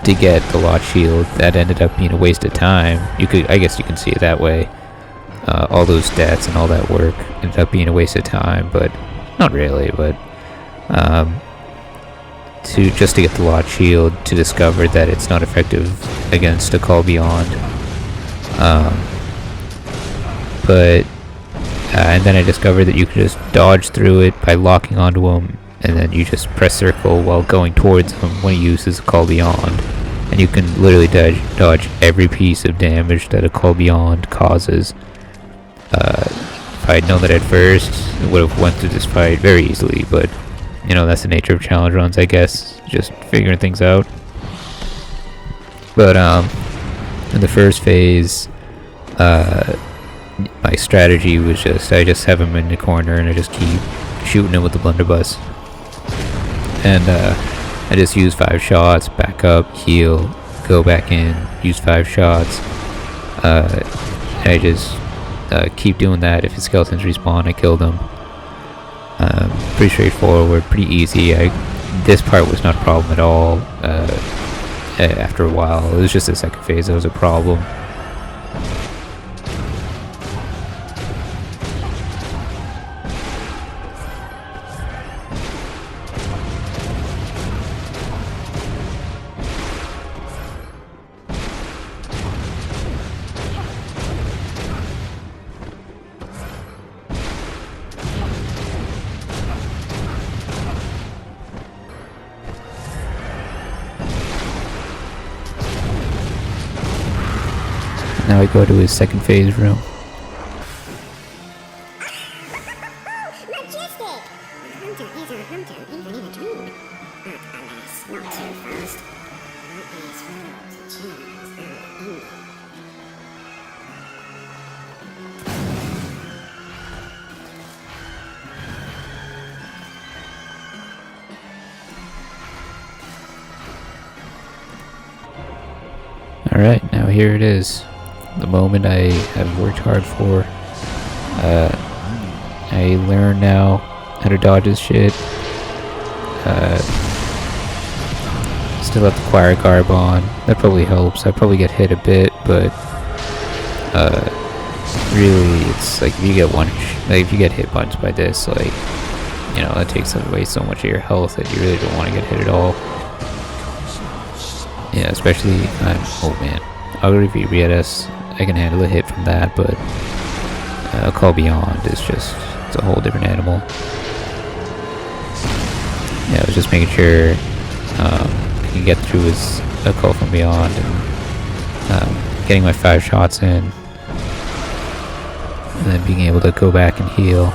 to get the Lot Shield. That ended up being a waste of time. I guess you can see it that way. All those stats and all that work ended up being a waste of time, but not really, but just to get the Lot Shield, to discover that it's not effective against a Call Beyond. And then I discovered that you could just dodge through it by locking onto him, and then you just press circle while going towards him when he uses a Call Beyond, and you can literally dodge every piece of damage that a Call Beyond causes. If I had known that at first, I would have went through this fight very easily, but you know, that's the nature of challenge runs, I guess, just figuring things out. But in the first phase, my strategy was I just have him in the corner and I just keep shooting him with the blunderbuss. And I just use 5 shots, back up, heal, go back in, use 5 shots. I just keep doing that. If his skeletons respawn, I kill them. Pretty straightforward, pretty easy. This part was not a problem at all. After a while, it was just the second phase that was a problem. Now I go to his second phase room. Majestic! A hunter is a hunter, even in a dream. But alas, not so fast. There is world to chance and ending. Alright, now here it is. The moment I have worked hard for. I learn now how to dodge this shit. Still have the choir garb on. That probably helps. I probably get hit a bit, but really, it's like if you get if you get hit once by this, like, you know, that takes away so much of your health that you really don't want to get hit at all. Yeah, especially oh man, Augury Reatus, I can handle a hit from that, but Call Beyond is just, it's a whole different animal. Yeah, I was just making sure I can get through his Call from Beyond and getting my 5 shots in, and then being able to go back and heal.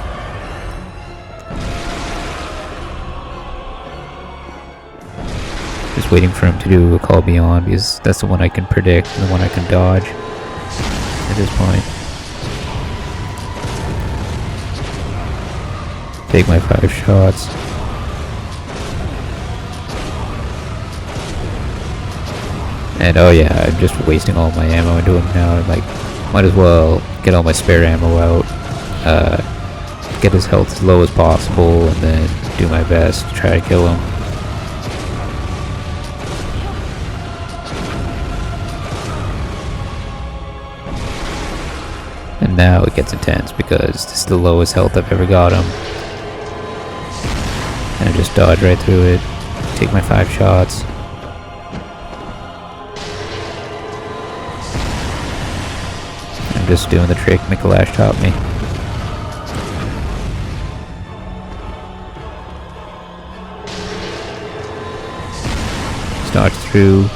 Just waiting for him to do a Call Beyond, because that's the one I can predict and the one I can dodge at this point. Take my 5 shots. And oh yeah, I'm just wasting all my ammo into him now. I'm like, might as well get all my spare ammo out, get his health as low as possible, and then do my best to try to kill him. And now it gets intense because this is the lowest health I've ever got him. And I just dodge right through it, take my 5 shots. I'm just doing the trick Mikolash taught me. Just dodge through.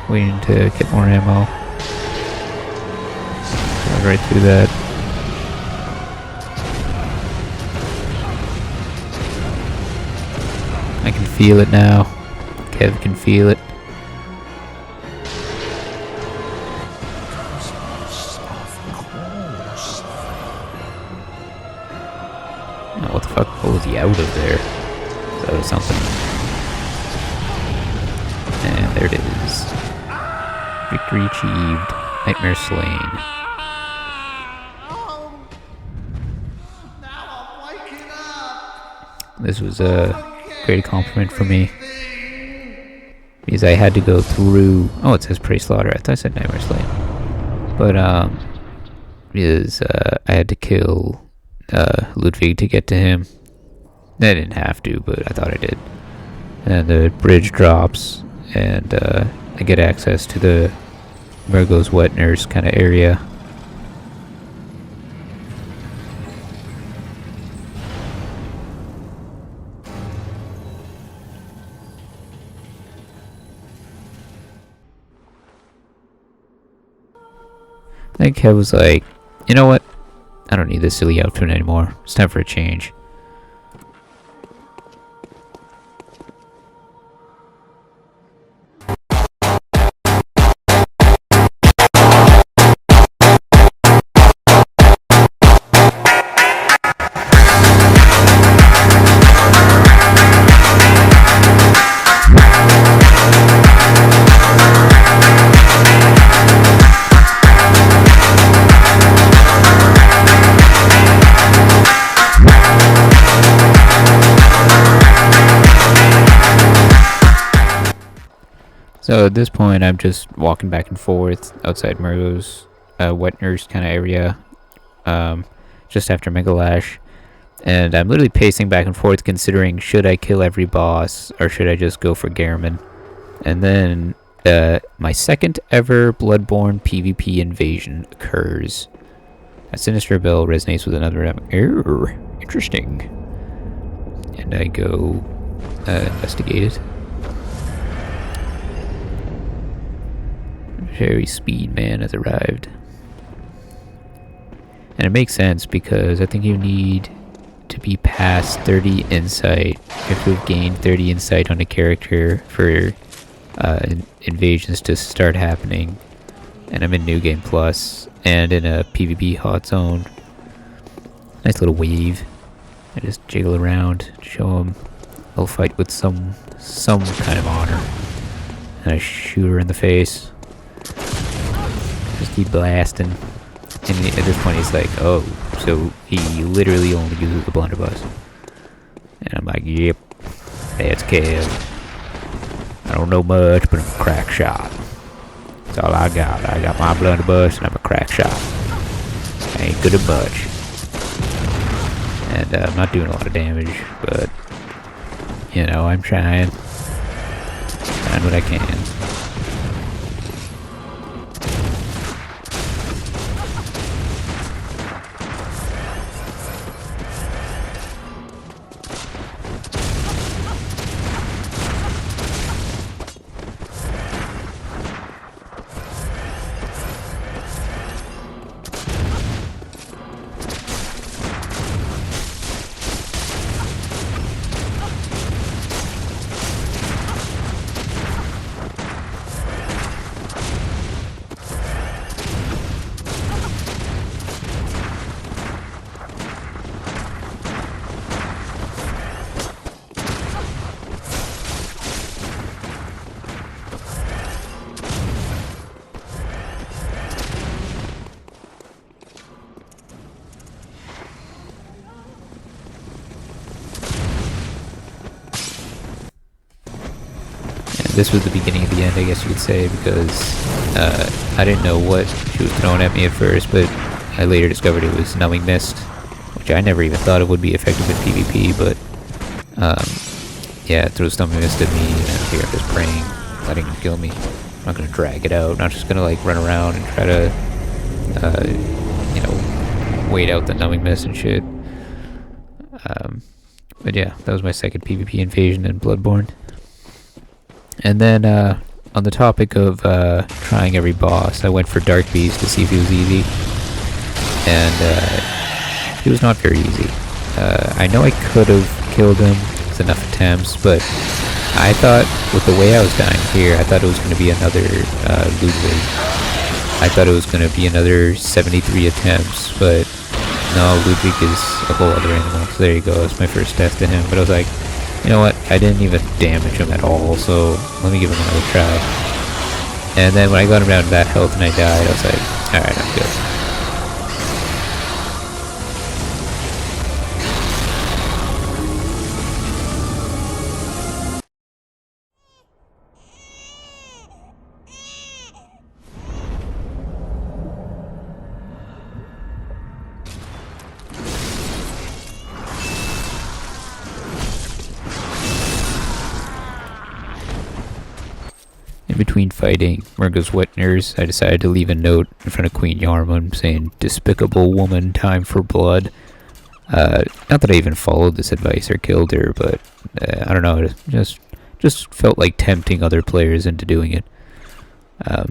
Waiting to get more ammo. Run right through that. I can feel it now. Kev can feel it. Oh, what the fuck? What was he out of there? That was something. And there it is. Victory achieved. Nightmare slain. This was a great accomplishment for me. Because I had to go through... Oh, it says Prey Slaughter. I thought I said Nightmare Slain. But, because I had to kill Ludwig to get to him. I didn't have to, but I thought I did. And the bridge drops, and I get access to the Murgo's wet nurse kind of area. I think Kev was like, you know what? I don't need this silly outfit anymore. It's time for a change. So at this point, I'm just walking back and forth outside Murgo's wet nurse kind of area, just after Mega Lash, and I'm literally pacing back and forth, considering should I kill every boss or should I just go for Gehrman. And then my second ever Bloodborne PvP invasion occurs. A sinister bell resonates with another error. Interesting. And I go investigate it. Very Speed Man has arrived. And it makes sense because I think you need to be past 30 insight. You have to have gained 30 insight on a character for invasions to start happening. And I'm in New Game Plus and in a PvP hot zone. Nice little wave. I just jiggle around, show him I'll fight with some kind of honor. And I shoot her in the face. Just keep blasting. And at this point he's like, oh, so he literally only uses the blunderbuss. And I'm like, yep, that's Kev. I don't know much, but I'm a crack shot. That's all I got. I got my blunderbuss and I'm a crack shot. I ain't good at much. And I'm not doing a lot of damage, but, you know, I'm trying. Trying what I can. This was the beginning of the end, I guess you could say, because I didn't know what she was throwing at me at first, but I later discovered it was Numbing Mist, which I never even thought it would be effective in PvP, but yeah, it throws Numbing Mist at me, and I'm here just praying, letting him kill me. I'm not going to drag it out, I'm not just going to like run around and try to, you know, wait out the Numbing Mist and shit. But yeah, that was my second PvP invasion in Bloodborne. And then, on the topic of trying every boss, I went for Dark Beast to see if he was easy. and he was not very easy. I know I could have killed him with enough attempts, but I thought with the way I was dying here, I thought it was going to be another Ludwig. I thought it was going to be another 73 attempts, but no, Ludwig is a whole other animal. So there you go, that's my first death to him. But I was like, you know what, I didn't even damage him at all, so let me give him another try. And then when I got him down to that health and I died, I was like, alright, I'm good. In between fighting Murga's Witners, I decided to leave a note in front of Queen Yarmund saying, "Despicable woman, time for blood." Not that I even followed this advice or killed her, but I don't know, it just felt like tempting other players into doing it. I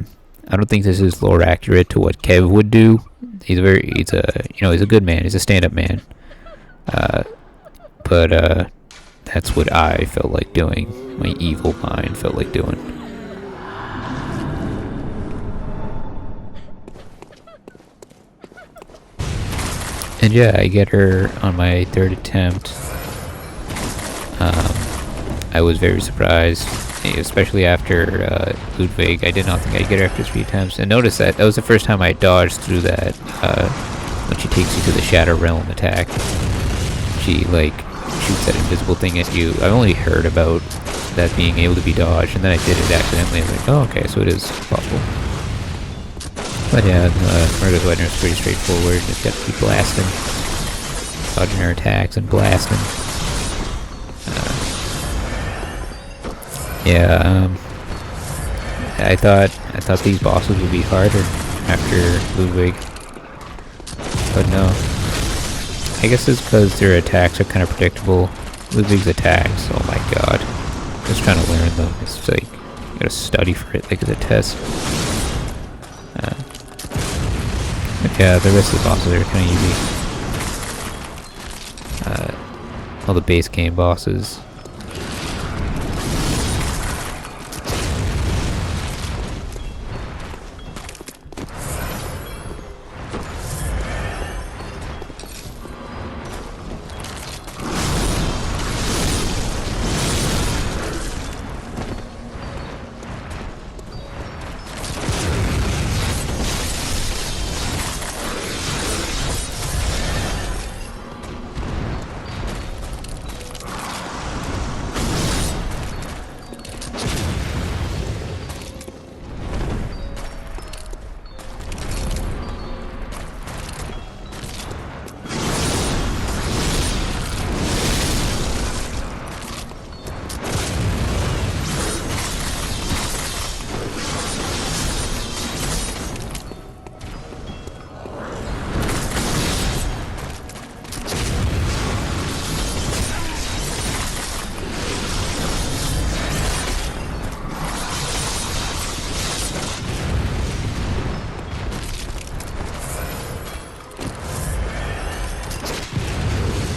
don't think this is lore accurate to what Kev would do. He's a good man. He's a stand-up man. But that's what I felt like doing. My evil mind felt like doing. And yeah, I get her on my third attempt. I was very surprised, especially after Ludwig. I did not think I'd get her after 3 attempts. And notice that was the first time I dodged through that, when she takes you to the Shadow Realm attack. She, like, shoots that invisible thing at you. I only heard about that being able to be dodged, and then I did it accidentally. I was like, oh, okay, so it is possible. But yeah, Murga's Witner is pretty straightforward. Just got to keep blasting, dodging her attacks and blasting. I thought these bosses would be harder after Ludwig, but no. I guess it's because their attacks are kind of predictable. Ludwig's attacks, oh my god, just trying to learn them. It's like you gotta study for it, like it's a test. But yeah, the rest of the bosses are kind of easy. All the base game bosses.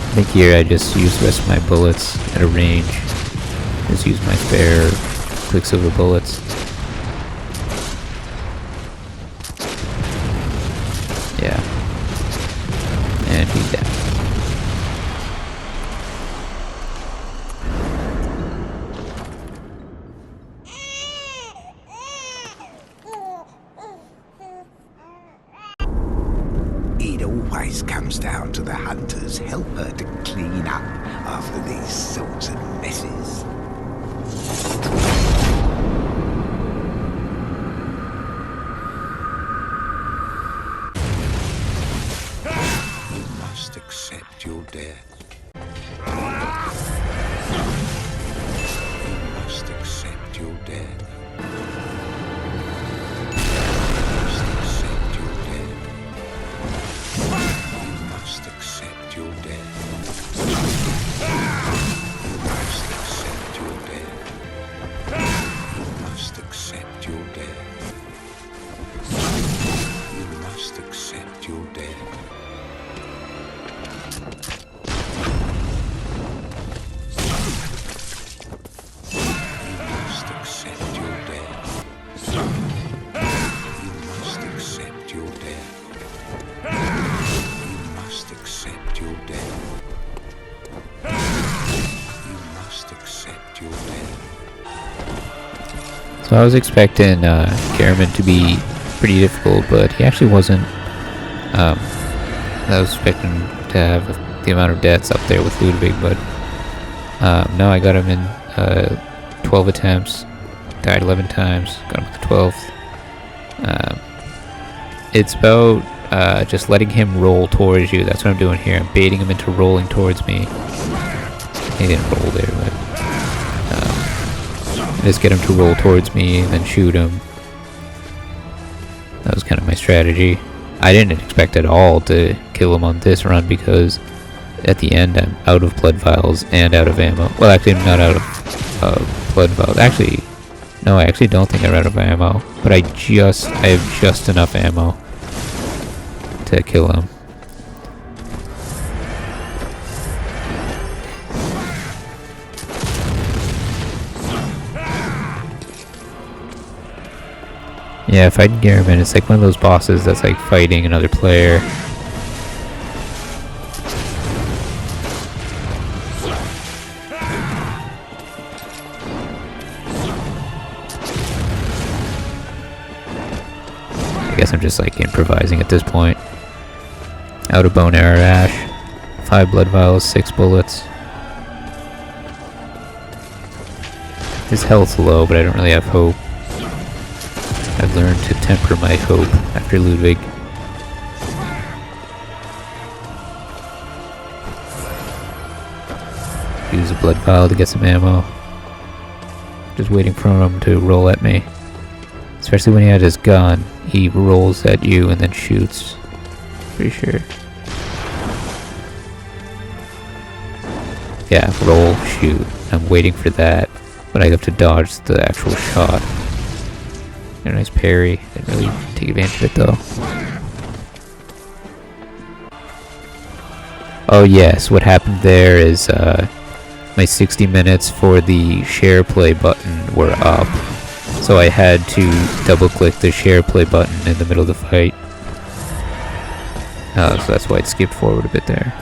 I think here I just use the rest of my bullets at a range. Just use my spare Quicksilver bullets. Yeah. And he's dead. It always comes down to the hunter's helper to clean up after these sorts of messes. You must accept your death. You must accept your death. You must accept your death. You must accept your death. You must accept your death. You must accept your death. So I was expecting Gehrman to be pretty difficult, but he actually wasn't. I was expecting to have the amount of deaths up there with Ludwig, but no, I got him in 12 attempts, died 11 times, got him with the 12th. It's about just letting him roll towards you. That's what I'm doing here. I'm baiting him into rolling towards me. He didn't roll there, but just get him to roll towards me and then shoot him. That was kind of my strategy. I didn't expect at all to kill him on this run because at the end I'm out of blood vials and out of ammo. Well, actually I'm not out of blood vials. Actually, no, I actually don't think I'm out of ammo. But I have just enough ammo to kill him. Yeah, fighting Gehrman, it's like one of those bosses that's like fighting another player. I guess I'm just like improvising at this point. Out of bone arrow ash, 5 blood vials, 6 bullets. His health's low, but I don't really have hope. I've learned to temper my hope after Ludwig. Use a blood vial to get some ammo. Just waiting for him to roll at me. Especially when he had his gun, he rolls at you and then shoots. Pretty sure. Yeah, roll, shoot. I'm waiting for that, but I have to dodge the actual shot. A nice parry. Didn't really take advantage of it though. Oh yes, what happened there is my 60 minutes for the share play button were up. So I had to double click the share play button in the middle of the fight. So that's why it skipped forward a bit there.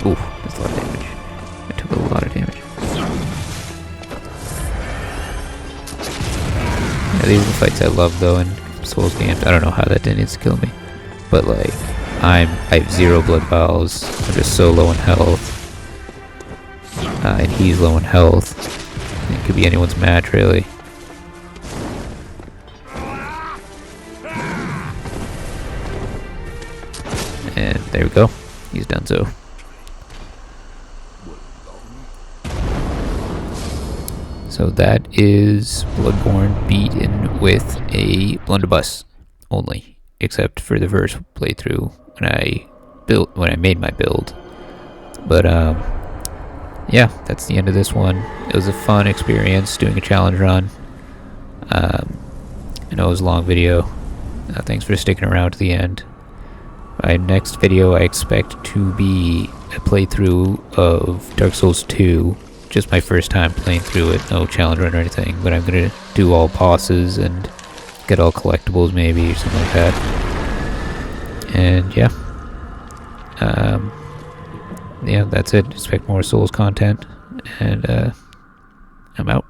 Oof, that's a lot of damage. I took a lot of damage. Yeah, these are the fights I love though in Souls games. I don't know how that didn't kill me. But like, I have 0 blood vials. I'm just so low in health. And he's low in health. It could be anyone's match really. And there we go. He's done so. So that is Bloodborne beaten with a blunderbuss only, except for the first playthrough when I made my build. But yeah, that's the end of this one. It was a fun experience doing a challenge run. I know it was a long video. Thanks for sticking around to the end. My next video I expect to be a playthrough of Dark Souls 2. Just my first time playing through it, no challenge run or anything, but I'm gonna do all bosses and get all collectibles maybe or something like that. And yeah. Yeah, that's it. Expect more Souls content, and I'm out.